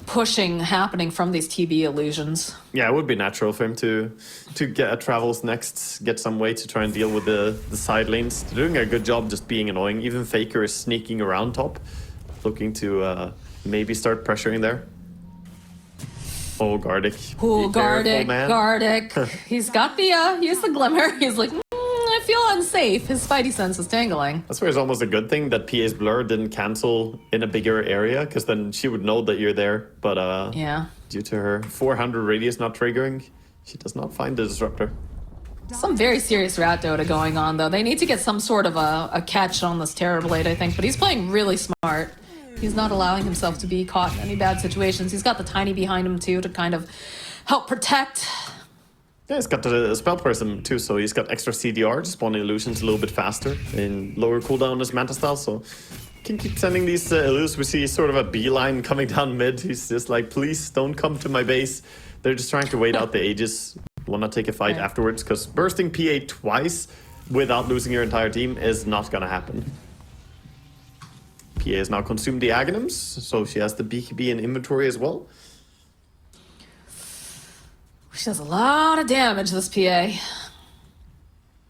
pushing happening from these TB illusions. Yeah, it would be natural for him to get a travels next, get some way to try and deal with the side lanes. They're doing a good job just being annoying. Even Faker is sneaking around top, looking to maybe start pressuring there. Oh, Gardic. Oh, Gardic. Gardic. He's got the, he has the glimmer. He's like, I feel unsafe. His spidey sense is tingling. That's where it's almost a good thing that PA's Blur didn't cancel in a bigger area, because then she would know that you're there. But yeah, due to her 400 radius not triggering, she does not find the disruptor. Some very serious rat Dota going on, though. They need to get some sort of a catch on this Terrorblade, I think. But he's playing really smart. He's not allowing himself to be caught in any bad situations. He's got the Tiny behind him, too, to kind of help protect. Yeah, he's got the spell prism, too, so he's got extra CDR, spawning illusions a little bit faster in lower cooldown as Manta style, so can keep sending these illusions. We see sort of a beeline coming down mid. He's just like, please don't come to my base. They're just trying to wait out the Aegis. Will not take a fight afterwards, because bursting PA twice without losing your entire team is not going to happen. PA has now consumed the Aghanims, so she has the BKB in inventory as well. She does a lot of damage, this PA.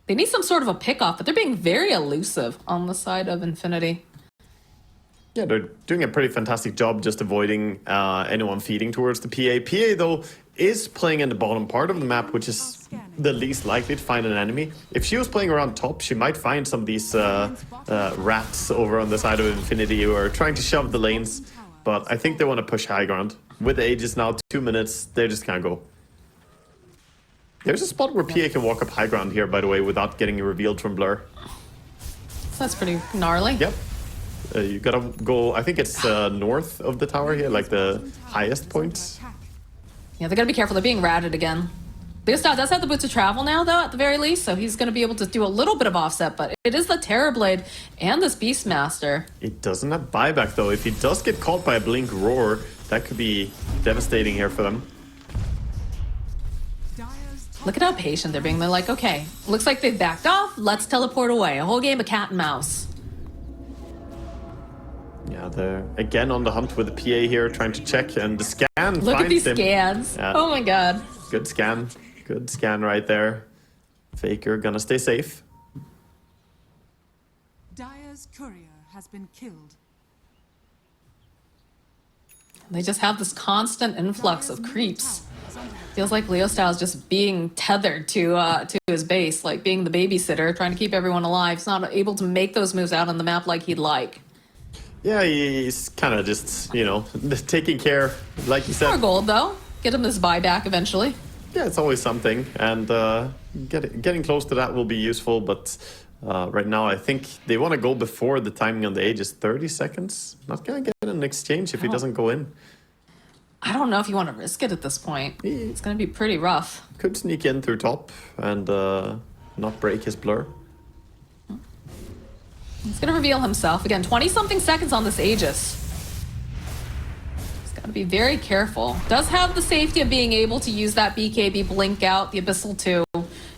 They need some sort of a pick-off, but they're being very elusive on the side of Infinity. Yeah, they're doing a pretty fantastic job just avoiding anyone feeding towards the PA. PA, though, is playing in the bottom part of the map, which is the least likely to find an enemy. If she was playing around top, she might find some of these rats over on the side of Infinity who are trying to shove the lanes. But I think they want to push high ground. With the Aegis now, 2 minutes, they just can't go. There's a spot where PA can walk up high ground here, by the way, without getting revealed from Blur. So that's pretty gnarly. Yep. You gotta go, I think it's north of the tower here, like the highest point. Yeah, they gotta be careful. They're being ratted again. Leostar does have the boots of travel now, though, at the very least, so he's gonna be able to do a little bit of offset, but it is the Terrorblade and this Beastmaster. It doesn't have buyback, though. If he does get caught by a Blink Roar, that could be devastating here for them. Look at how patient they're being. They're like, okay, looks like they've backed off. Let's teleport away. A whole game of cat and mouse. Yeah, they're again on the hunt with the PA here, trying to check, and the scan Look at these finds him. scans. Yeah. Oh my god. Good scan. Good scan right there. Faker gonna stay safe. Dire's courier has been killed. They just have this constant influx of creeps. Feels like Leostar is just being tethered to his base, like being the babysitter, trying to keep everyone alive. He's not able to make those moves out on the map like he'd like. Yeah, he's kind of just, you know, taking care, like you said. More gold, though. Get him this buyback eventually. Yeah, it's always something, and getting close to that will be useful, but right now I think they want to go before the timing on the Aegis. 30 seconds? Not going to get an exchange if he doesn't go in. I don't know if you want to risk it at this point. It's going to be pretty rough. Could sneak in through top and not break his blur. He's going to reveal himself. Again, 20-something seconds on this Aegis. He's got to be very careful. Does have the safety of being able to use that BKB blink out, the Abyssal 2.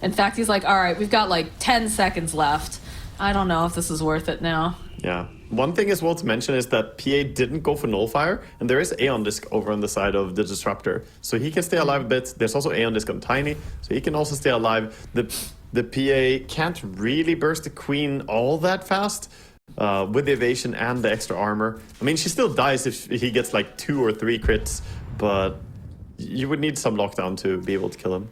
In fact, he's like, all right, we've got like 10 seconds left. I don't know if this is worth it now. Yeah. One thing as well to mention is that PA didn't go for Nullfire, and there is Aeon Disc over on the side of the Disruptor. So he can stay alive a bit. There's also Aeon Disc on Tiny, so he can also stay alive. The PA can't really burst the Queen all that fast with the evasion and the extra armor. I mean, she still dies if he gets like 2 or 3 crits, but you would need some lockdown to be able to kill him.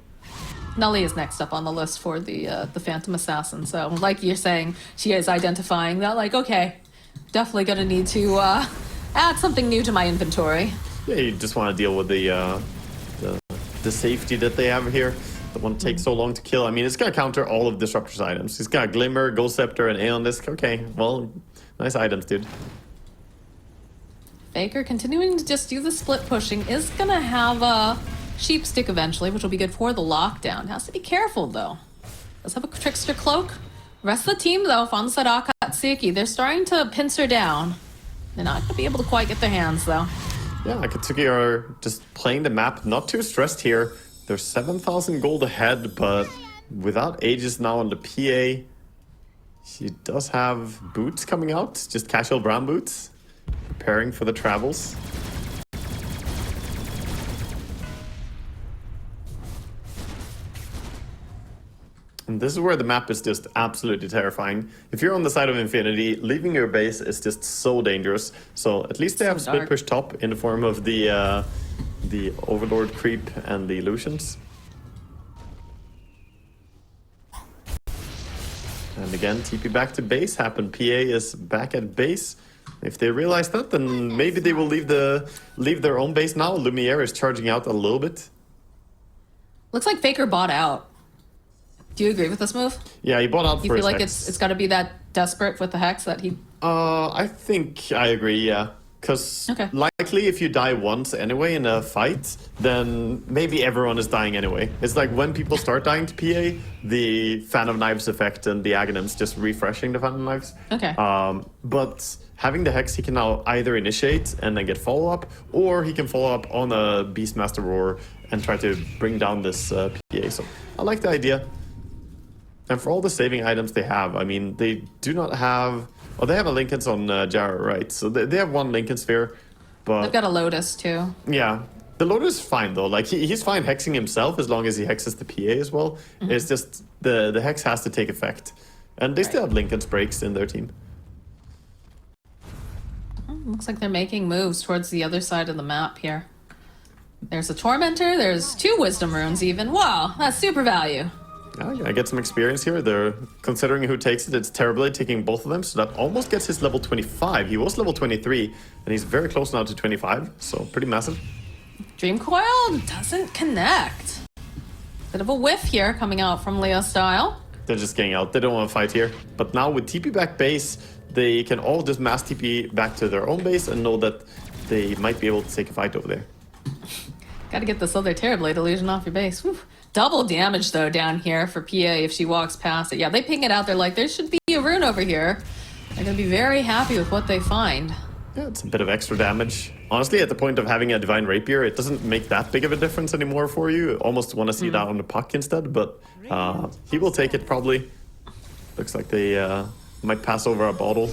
Nelly is next up on the list for the Phantom Assassin. So, like you're saying, she is identifying that, like, okay, definitely gonna need to add something new to my inventory. Yeah, you just want to deal with the safety that they have here. The one takes so long to kill. I mean, it's gonna counter all of Disruptor's items. He's got Glimmer, Gold Scepter, and Aeon Disc. Okay, well, nice items, dude. Faker continuing to just do the split pushing is gonna have a Sheep Stick eventually, which will be good for the lockdown. Has to be careful though. Does have a Trickster Cloak. Rest of the team though, on the side AcatSuki, they're starting to pincer down. They're not gonna be able to quite get their hands though. Yeah, AcatSuki are just playing the map, not too stressed here. They're 7,000 gold ahead, but without Aegis now on the PA, she does have boots coming out, just casual brown boots, preparing for the travels. And this is where the map is just absolutely terrifying. If you're on the side of Infinity, leaving your base is just so dangerous. So at least they have split push top in the form of the Overlord creep and the illusions. And again, TP back to base happened. PA is back at base. If they realize that, then maybe they will leave their own base now. Lumiere is charging out a little bit. Looks like Faker bought out. Do you agree with this move? Yeah, he bought out for his You feel like Hex. it's got to be that desperate with the Hex that he... I think I agree, yeah. Because likely if you die once anyway in a fight, then maybe everyone is dying anyway. It's like when people start dying to PA, the Fan of Knives effect and the Aghanim's just refreshing the Fan of Knives. Okay. But having the Hex, he can now either initiate and then get follow-up, or he can follow up on a Beastmaster Roar and try to bring down this PA. So I like the idea. And for all the saving items they have, I mean, they do not have... Oh, they have a Lincoln's on Jarrah, right? So they have one Lincoln Sphere, but... They've got a Lotus, too. Yeah. The Lotus is fine, though. Like, he's fine hexing himself as long as he hexes the PA as well. Mm-hmm. It's just the hex has to take effect. And they still have Lincoln's breaks in their team. Looks like they're making moves towards the other side of the map here. There's a Tormentor, there's 2 Wisdom Runes even. Wow, that's super value. Yeah, I get some experience here. They're considering who takes it. It's Terribly taking both of them, so that almost gets his level 25. He was level 23, and he's very close now to 25, so pretty massive. Dream Coil doesn't connect. Bit of a whiff here coming out from Leo Style. They're just getting out. They don't want to fight here. But now with TP back base, they can all just mass TP back to their own base and know that they might be able to take a fight over there. Gotta get this other Terrorblade illusion off your base. Whew. Double damage though down here for PA if she walks past it. Yeah, they ping it out. They're like, there should be a rune over here. They're gonna be very happy with what they find. Yeah, it's a bit of extra damage. Honestly, at the point of having a Divine Rapier, it doesn't make that big of a difference anymore for you. Almost want to see that on the puck instead, but he will take it probably. Looks like they might pass over a bottle.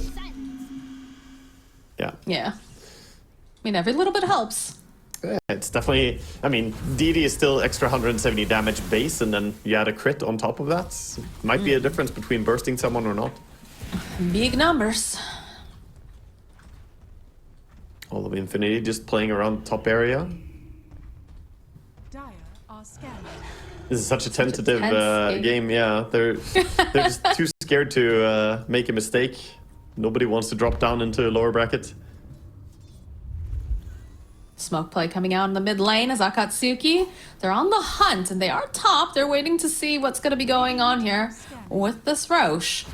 Yeah. Yeah. I mean, every little bit helps. Yeah, it's definitely... I mean, DD is still extra 170 damage base, and then you add a crit on top of that. Might be a difference between bursting someone or not. Big numbers. All of Infinity just playing around top area. Dire are scanning. This is such a tentative tense game. Yeah, they're just too scared to make a mistake. Nobody wants to drop down into a lower bracket. Smoke play coming out in the mid lane as AcatSuki. They're on the hunt and they are top. They're waiting to see what's going to be going on here with this Roche.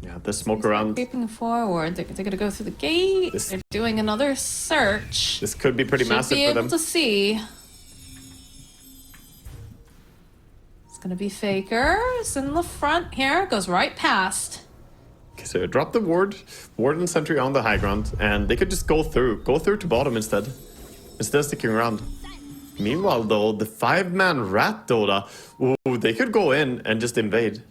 Yeah, the smoke around. Creeping forward. They're going to go through the gate. They're doing another search. This could be pretty massive Should be for them. able to see. It's going to be Fakers in the front here. Goes right past. Okay, so drop the ward and sentry on the high ground, and they could just go through to bottom instead of sticking around. Meanwhile, though, the 5-man rat Dota, ooh, they could go in and just invade.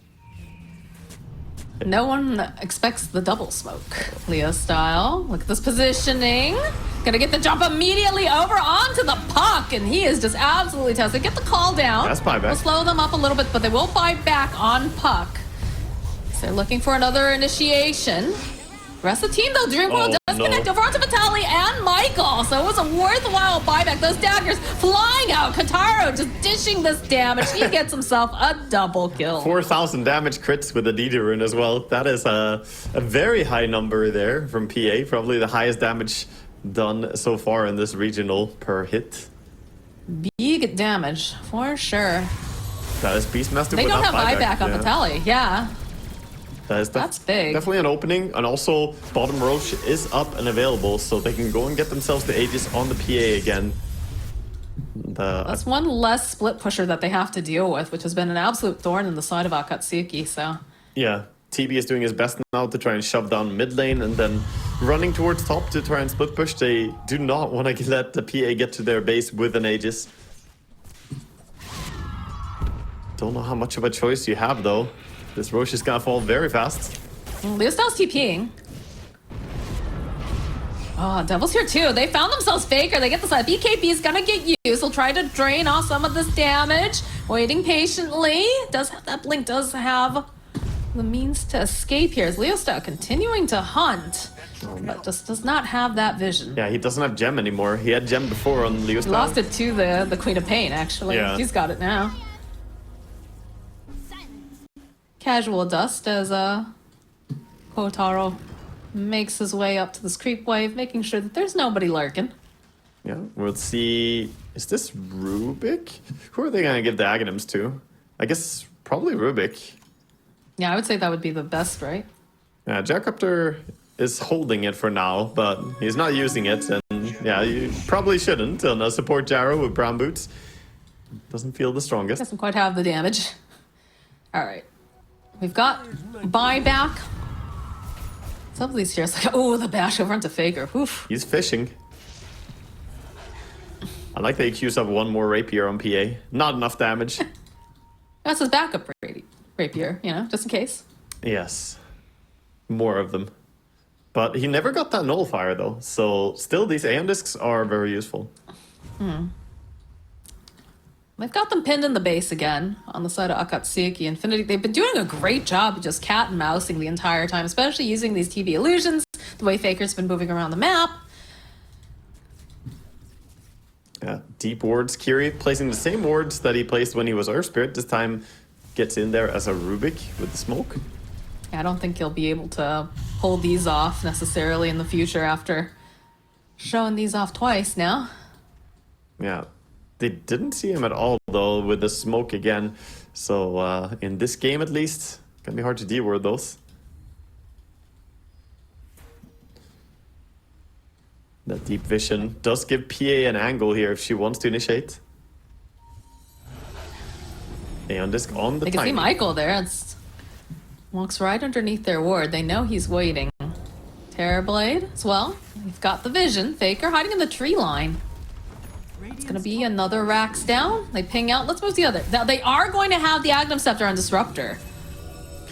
No one expects the double smoke. Leo style. Look at this positioning. Gonna get the jump immediately over onto the puck, and he is just absolutely tested. Get the call down. That's buyback. We'll slow them up a little bit, but they will buy back on puck. So they're looking for another initiation. The rest of the team, though, Dreamworld does connect over onto Vitaly and Michael. So it was a worthwhile buyback. Those daggers flying out. Kataro just dishing this damage. He gets himself a double kill. 4,000 damage crits with the DD rune as well. That is a very high number there from PA. Probably the highest damage done so far in this regional per hit. Big damage, for sure. That is Beastmaster. They don't have buyback buyback on Vitaly, yeah. That's big. Definitely an opening, and also bottom Roche is up and available, so they can go and get themselves the Aegis on the PA again. That's one less split pusher that they have to deal with, which has been an absolute thorn in the side of AcatSuki, so... Yeah, TB is doing his best now to try and shove down mid lane, and then running towards top to try and split push. They do not want to let the PA get to their base with an Aegis. Don't know how much of a choice you have, though. This Roche is gonna fall very fast. Leostell's TPing. Oh, Devil's here too. They found themselves Faker. They get the side. BKB is gonna get used. They'll try to drain off some of this damage. Waiting patiently. Does have that blink, does have the means to escape here. Is Leostell continuing to hunt, but just does not have that vision. Yeah, he doesn't have gem anymore. He had gem before on Leostell. He lost it to the Queen of Pain, actually. Yeah. He's got it now. Casual dust as Kotaro makes his way up to this creep wave, making sure that there's nobody lurking. Yeah, we'll see. Is this Rubik? Who are they gonna give the Aghanims to? I guess probably Rubik. Yeah, I would say that would be the best, right? Yeah, Jackcopter is holding it for now, but he's not using it, and yeah, you probably shouldn't on a support Jarrow with brown boots. Doesn't feel the strongest. Doesn't quite have the damage. All right. We've got buyback. Some of these heroes like, oh, the bash over into Faker. Oof. He's fishing. I like the accuse of one more rapier on PA. Not enough damage. That's his backup rapier, you know, just in case. Yes. More of them. But he never got that nullifier, though. So still, these Aeon Discs are very useful. They've got them pinned in the base again on the side of AcatSuki. Infinity, they've been doing a great job of just cat and mousing the entire time, especially using these TV illusions the way Faker's been moving around the map. Yeah, deep wards. Qhali placing the same wards that he placed when he was Earth Spirit. This time gets in there as a Rubik with the smoke. I don't think he'll be able to pull these off necessarily in the future after showing these off twice now. Yeah, they didn't see him at all though with the smoke again. So in this game at least, gonna be hard to de-ward those. That deep vision does give PA an angle here if she wants to initiate. Aeon Disc on the They can see Tiny. Michael there. Walks right underneath their ward. They know he's waiting. Terrorblade as well. We've got the vision. Faker hiding in the tree line. It's gonna be another Rax down. They ping out. Let's move the other. Now they are going to have the Aghanim Scepter on Disruptor,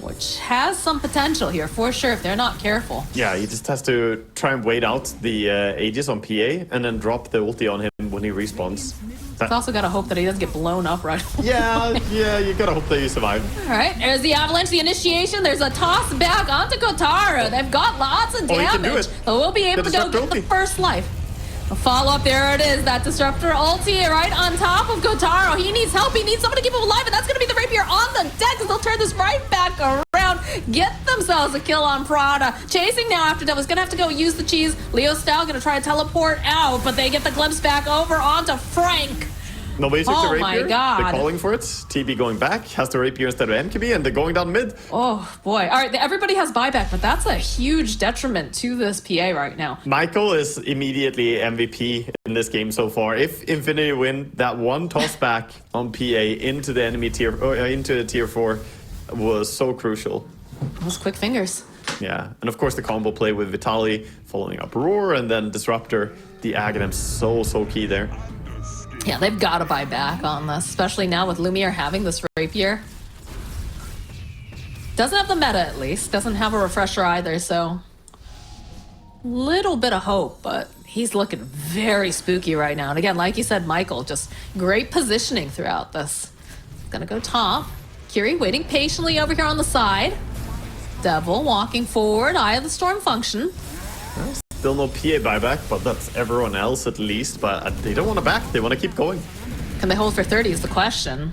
which has some potential here for sure if they're not careful. Yeah, he just has to try and wait out the Aegis on PA and then drop the ulti on him when he respawns. He's also got to hope that he doesn't get blown up right away. Yeah, you gotta hope that you survive. All right, there's the avalanche, the initiation. There's a toss back onto Kotaro. They've got lots of Oh, he can do damage. it. So we'll be able The to go disruptor get the ulti. first life. A follow-up, there it is. That disruptor ulti right on top of Kotaro. He needs help. He needs someone to keep him alive, and that's going to be the rapier on the deck as they'll turn this right back around. Get themselves a kill on Prada. Chasing now after Devil's going to have to go use the cheese. Leo Style going to try to teleport out, but they get the glimpse back over onto Frank. Nobody took the Oh rapier. my God. They're calling for it. TB going back, has the rapier instead of MKB, and they're going down mid. Oh, boy. All right, everybody has buyback, but that's a huge detriment to this PA right now. Michael is immediately MVP in this game so far. If Infinity win, that one toss back on PA into the enemy tier, or into the tier 4 was so crucial. Those quick fingers. Yeah, and of course the combo play with Qhali following up Roar and then Disruptor. The Aghanim so key there. Yeah, they've got to buy back on this, especially now with Lumiere having this rapier. Doesn't have the meta, at least. Doesn't have a refresher either, so... Little bit of hope, but he's looking very spooky right now. And again, like you said, Michael, just great positioning throughout this. Gonna go top. Qhali waiting patiently over here on the side. Devil walking forward. Eye of the Storm function. Still no PA buyback, but that's everyone else at least. But they don't want to back. They want to keep going. Can they hold for 30 is the question.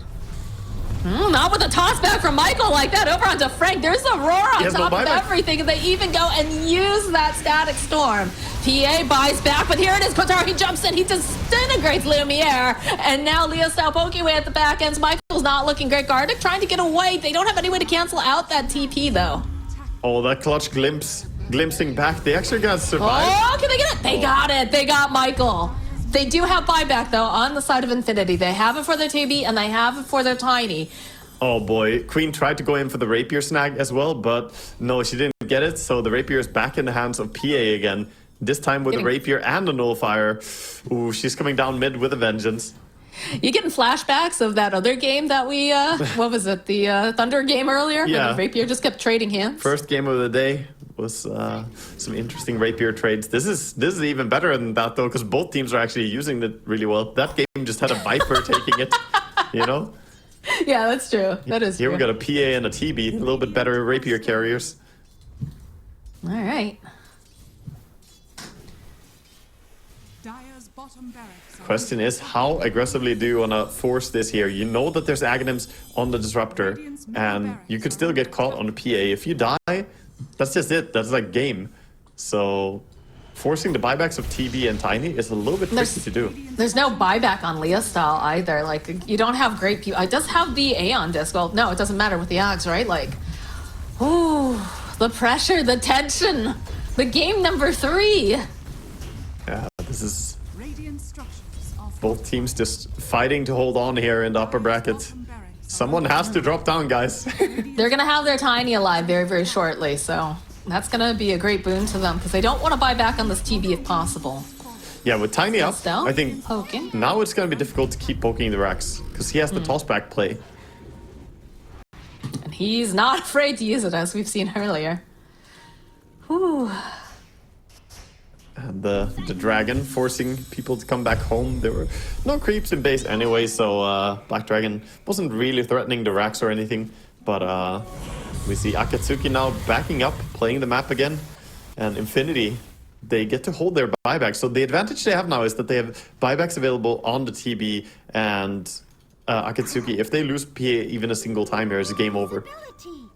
Not with a toss back from Michael like that over onto Frank. There's a roar on has no top of buyback. everything, and they even go and use that static storm. PA buys back, but here it is. Kotaro, he jumps in, he disintegrates Lumiere, and now Leo Style poking away at the back ends. Michael's not looking great. Gardic trying to get away. They don't have any way to cancel out that TP though. Oh, that clutch glimpsing back. They actually got to survive. Oh, can they get it? They got it. They got Michael. They do have buyback, though, on the side of Infinity. They have it for their TB, and they have it for their Tiny. Oh boy, Queen tried to go in for the rapier snag as well, but no, she didn't get it. So the rapier is back in the hands of PA again. This time with a rapier and a nullifier. Ooh, she's coming down mid with a vengeance. You getting flashbacks of that other game that we, what was it, the Thunder game earlier? Yeah. Where the rapier just kept trading hands? First game of the day was some interesting rapier trades. This is even better than that though, because both teams are actually using it really well. That game just had a Viper taking it, you know? Yeah, that's true. That is Here true. we got a PA and a TB, a little bit better rapier carriers. All right. Dire's bottom barracks. are Question is, how aggressively do you want to force this here? You know that there's Aghanims on the Disruptor, and you could still get caught on the PA. If you die, that's just it. That's like game. So forcing the buybacks of TB and Tiny is a little bit tricky to do. There's no buyback on Leah style either. Like, you don't have great people. It does have the Aeon disc. Well, no, it doesn't matter with the Ags, right? Like, ooh, the pressure, the tension. The game number 3. Yeah, this is Radiant structures are both teams just fighting to hold on here in the upper bracket. bottom barracks. Someone has to drop down, guys. They're going to have their Tiny alive very, very shortly. So that's going to be a great boon to them because they don't want to buy back on this TB if possible. Yeah, with Tiny up, Still I think poking. now it's going to be difficult to keep poking the racks because he has the tossback play. And he's not afraid to use it, as we've seen earlier. Whew. And the dragon forcing people to come back home. There were no creeps in base anyway, so Black Dragon wasn't really threatening the racks or anything. But we see AcatSuki now backing up, playing the map again. And Infinity, they get to hold their buyback. So the advantage they have now is that they have buybacks available on the TB and AcatSuki. If they lose PA even a single time here, it's game over. Ability.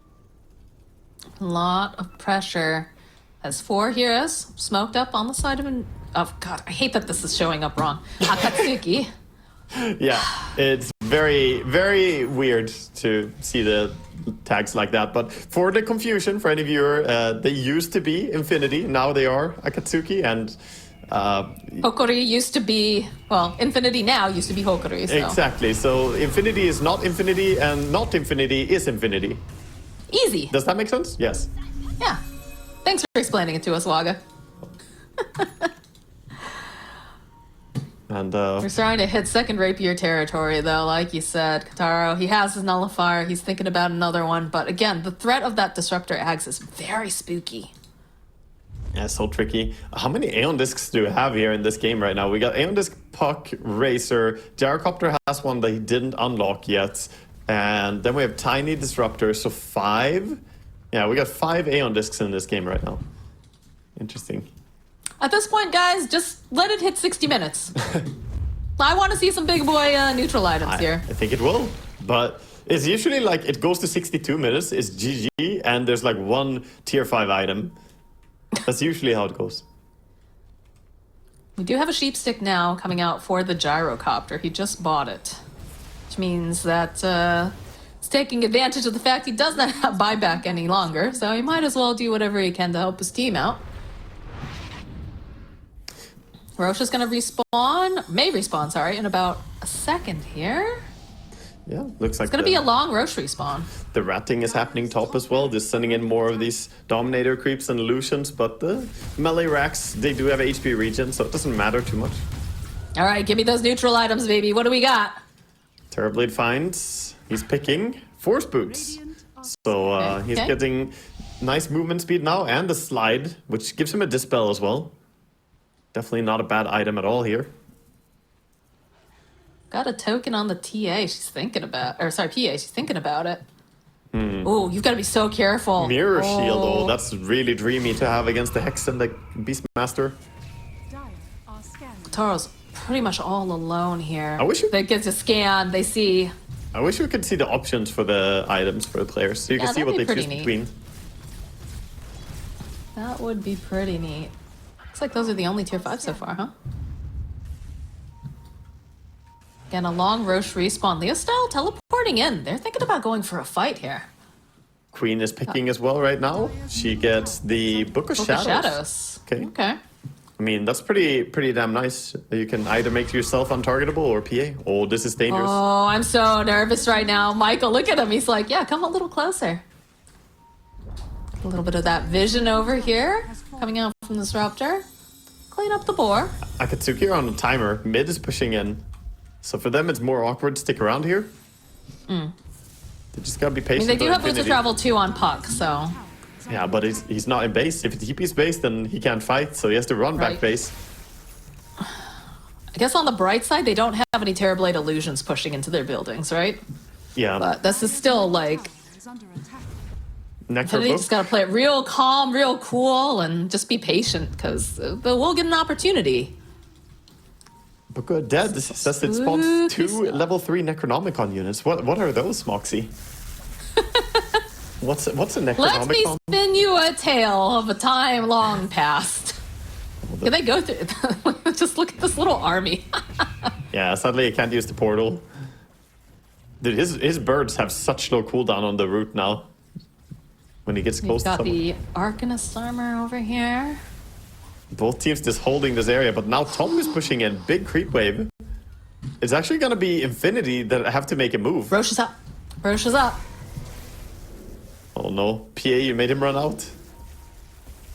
A lot of pressure. As 4 heroes smoked up on the side of an... Oh, God, I hate that this is showing up wrong. AcatSuki. Yeah, it's very, very weird to see the tags like that. But for the confusion, for any viewer, they used to be Infinity. Now they are AcatSuki. And Hokori used to be... Well, Infinity now used to be Hokori, so... exactly. So Infinity is not Infinity, and not Infinity is Infinity. Easy. Does that make sense? Yes. Yeah. Thanks for explaining it to us, Waga. And We're starting to hit second rapier territory, though, like you said. Kataro, he has his nullifier. He's thinking about another one. But again, the threat of that disruptor Ags is very spooky. yeah, so tricky. How many Aeon Discs do we have here in this game right now? We got Aeon Disc, Puck, Racer. Gyrocopter has one that he didn't unlock yet. And then we have Tiny Disruptor, so 5. Yeah, we got 5 Aeon Discs in this game right now. Interesting. At this point, guys, just let it hit 60 minutes. I want to see some big boy neutral items here. I think it will, but it's usually like it goes to 62 minutes, it's GG, and there's like one tier 5 item. That's usually how it goes. We do have a sheep stick now coming out for the gyrocopter. He just bought it, which means that it's taking advantage of the fact he does not have buyback any longer, so he might as well do whatever he can to help his team out. Roche is going to may respawn, sorry, in about a second here. Yeah, looks like It's going to be a long Roche respawn. the ratting is happening top as well, just sending in more of these Dominator creeps and illusions, but the melee racks, they do have HP regen, so it doesn't matter too much. All right, give me those neutral items, baby. What do we got? Terrorblade finds, he's picking Force Boots. So he's Okay. getting nice movement speed now and the slide, which gives him a dispel as well. Definitely not a bad item at all here. Got a token on the TA. She's thinking about, or sorry, PA. She's thinking about it. Oh, you've got to be so careful. Mirror Shield, oh, that's really dreamy to have against the Hex and the Beastmaster. Dire are scanning. Taro's pretty much all alone here. I wish you- They get to scan. They see. I wish we could see the options for the items for the players, so you Yeah, can see what that'd they be choose pretty between. That would be pretty neat. Looks like those are the only tier 5 so far, huh? Again, a long Roche respawn. Leo style teleporting in. They're thinking about going for a fight here. Queen is picking as well right now. She gets the Book of Book Shadows. of Shadows. Okay. Okay. I mean, that's pretty damn nice. You can either make yourself untargetable or PA. Oh, this is dangerous. Oh, I'm so nervous right now. Michael, look at him. He's like, yeah, come a little closer. A little bit of that vision over here coming out from the disruptor. Clean up the boar. AcatSuki are on a timer. Mid is pushing in. So for them, it's more awkward to stick around here. They just gotta be I mean, patient. they do for have boots of Infinity. travel too on Puck, so. Yeah, but he's not in base. If he's base, then he can't fight, so he has to run back Right. base. I guess on the bright side, they don't have any Terrorblade illusions pushing into their buildings, right? Yeah, But this is still like, Is under attack. Nectar they Book. just gotta play it real calm, real cool, and just be patient, because we'll get an opportunity. Book of Dead says it spawns Spooky 2 stuff. level 3 Necronomicon units. What are those, Moxie? What's a Let me Necronomicon? spin you a tale of a time long past. Can they go through? Just look at this little army. Yeah, sadly I can't use the portal. Dude, his birds have such low cooldown on the route now. When he gets We've close to got someone. the Arcanist armor over here. Both teams just holding this area, but now Tom is pushing in. Big creep wave. It's actually gonna be Infinity that have to make a move. Roche is up. Roche is up. Oh no. PA, you made him run out.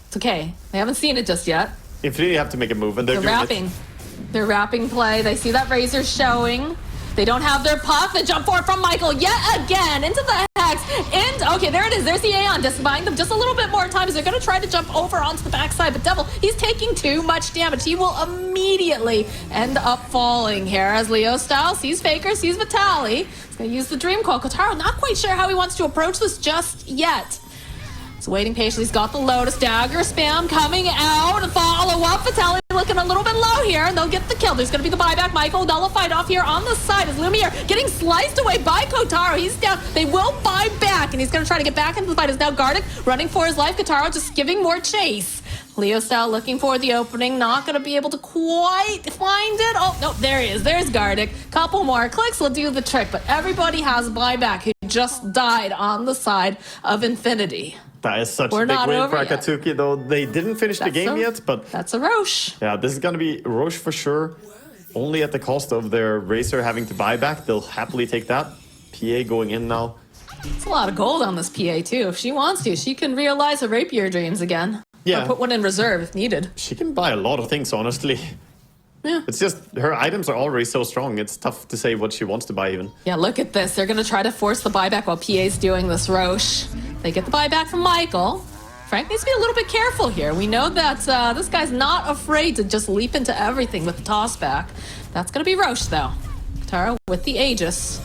It's okay. They haven't seen it just yet. Infinity have to make a move, and they're They're doing wrapping. it. They're wrapping play. They see that Razor showing. They don't have their puff. They jump forward from Michael yet again into the hex. And okay, there it is. There's the Aeon just buying them just a little bit more time as they're going to try to jump over onto the backside. But Devil, he's taking too much damage. He will immediately end up falling here as Leo style sees Faker, sees Vitaly. He's going to use the Dream Coil. Kotaro not quite sure how he wants to approach this just yet. He's waiting patiently. He's got the Lotus Dagger spam coming out. Follow up. Vitaly looking a little bit low here, and they'll get the kill. There's going to be the buyback. Michael nullified off here on the side as Lumiere getting sliced away by Kotaro. He's down. They will buy back, and he's going to try to get back into the fight. Is now Gardic running for his life. Kotaro just giving more chase. Leo style looking for the opening. Not going to be able to quite find it. Oh, no, there he is. There's Gardic. Couple more clicks will do the trick, but everybody has buyback who just died on the side of Infinity. That is such We're a big not win over for yet. AcatSuki, though. They didn't finish the game yet, but That's a Roche. yeah, this is going to be Roche for sure. Only at the cost of their Racer having to buy back. They'll happily take that. PA going in now. It's a lot of gold on this PA, too. If she wants to, she can realize her rapier dreams again. Yeah. Or put one in reserve if needed. She can buy a lot of things, honestly. Yeah. It's just her items are already so strong. It's tough to say what she wants to buy even. Yeah, look at this. They're going to try to force the buyback while PA's doing this Roche. They get the buyback from Michael. Frank needs to be a little bit careful here. We know that this guy's not afraid to just leap into everything with the toss back. That's going to be Roche, though. Tara with the Aegis.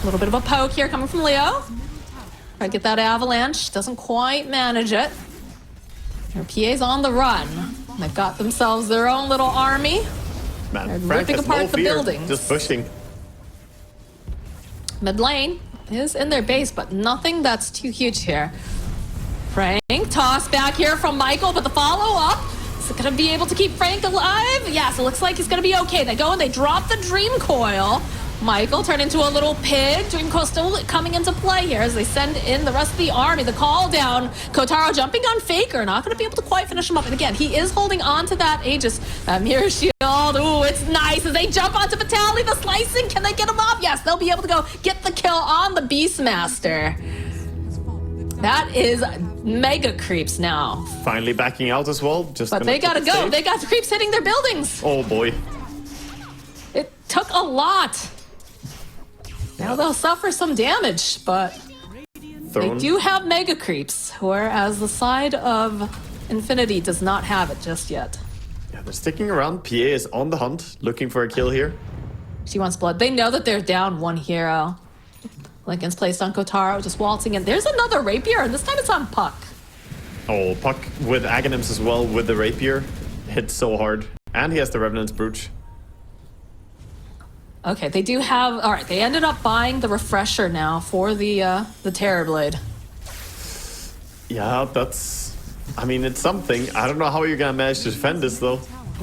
A little bit of a poke here coming from Leo. Try to get that avalanche. Doesn't quite manage it. Their PA's on the run. They've got themselves their own little army. Man, They're Frank ripping has apart no the fear. buildings. Just pushing. Mid lane is in their base, but nothing that's too huge here. Frank, toss back here from Michael, but the follow-up, is it going to be able to keep Frank alive? Yes, it looks like he's going to be okay. They go and they drop the Dream Coil. Michael turned into a little pig. Dream Coil still coming into play here as they send in the rest of the army. The call down. Kotaro jumping on Faker. Not going to be able to quite finish him up. And again, he is holding on to that Aegis. Mirror Shield. Ooh, it's nice as they jump onto Vitaly. The slicing. Can they get him off? Yes, they'll be able to go get the kill on the Beastmaster. That is mega creeps now. Finally backing out as well. But they gotta go. Save. They got the creeps hitting their buildings. Oh boy. It took a lot. Now they'll suffer some damage, but they do have mega creeps, whereas the side of Infinity does not have it just yet. Yeah, they're sticking around. PA is on the hunt, looking for a kill here. She wants blood. They know that they're down one hero. Lincoln's placed on Kotaro, just waltzing in. There's another rapier, and this time it's on Puck. Oh, Puck with Aghanims as well with the rapier. Hit so hard. And he has the Revenant's Brooch. Okay, they do have... All right, they ended up buying the refresher now for the Terrorblade. Yeah, that's... I mean, it's something. I don't know how you're gonna manage to defend this, though.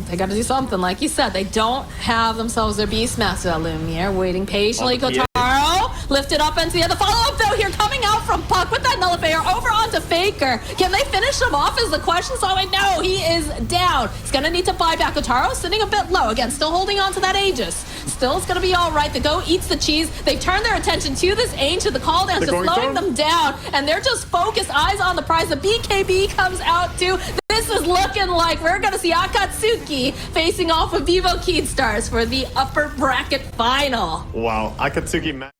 They got to do something. Like you said, they don't have themselves their Beastmaster at Lumiere. Waiting patiently. Kotaro lifted up into the other. Follow-up, though, here coming out from Puck with that nullifier over onto Faker. Can they finish him off is the question. So I know he is down. He's going to need to buy back. Kotaro sitting a bit low. Again, still holding on to that Aegis. Still, it's going to be all right. The Go eats the cheese. They turn their attention to this Ancient. The call down, just slowing them down. And they're just focused, eyes on the prize. The BKB comes out, too. This is looking like we're going to see AcatSuki facing off with Vivo Keystars for the upper bracket final. Wow, AcatSuki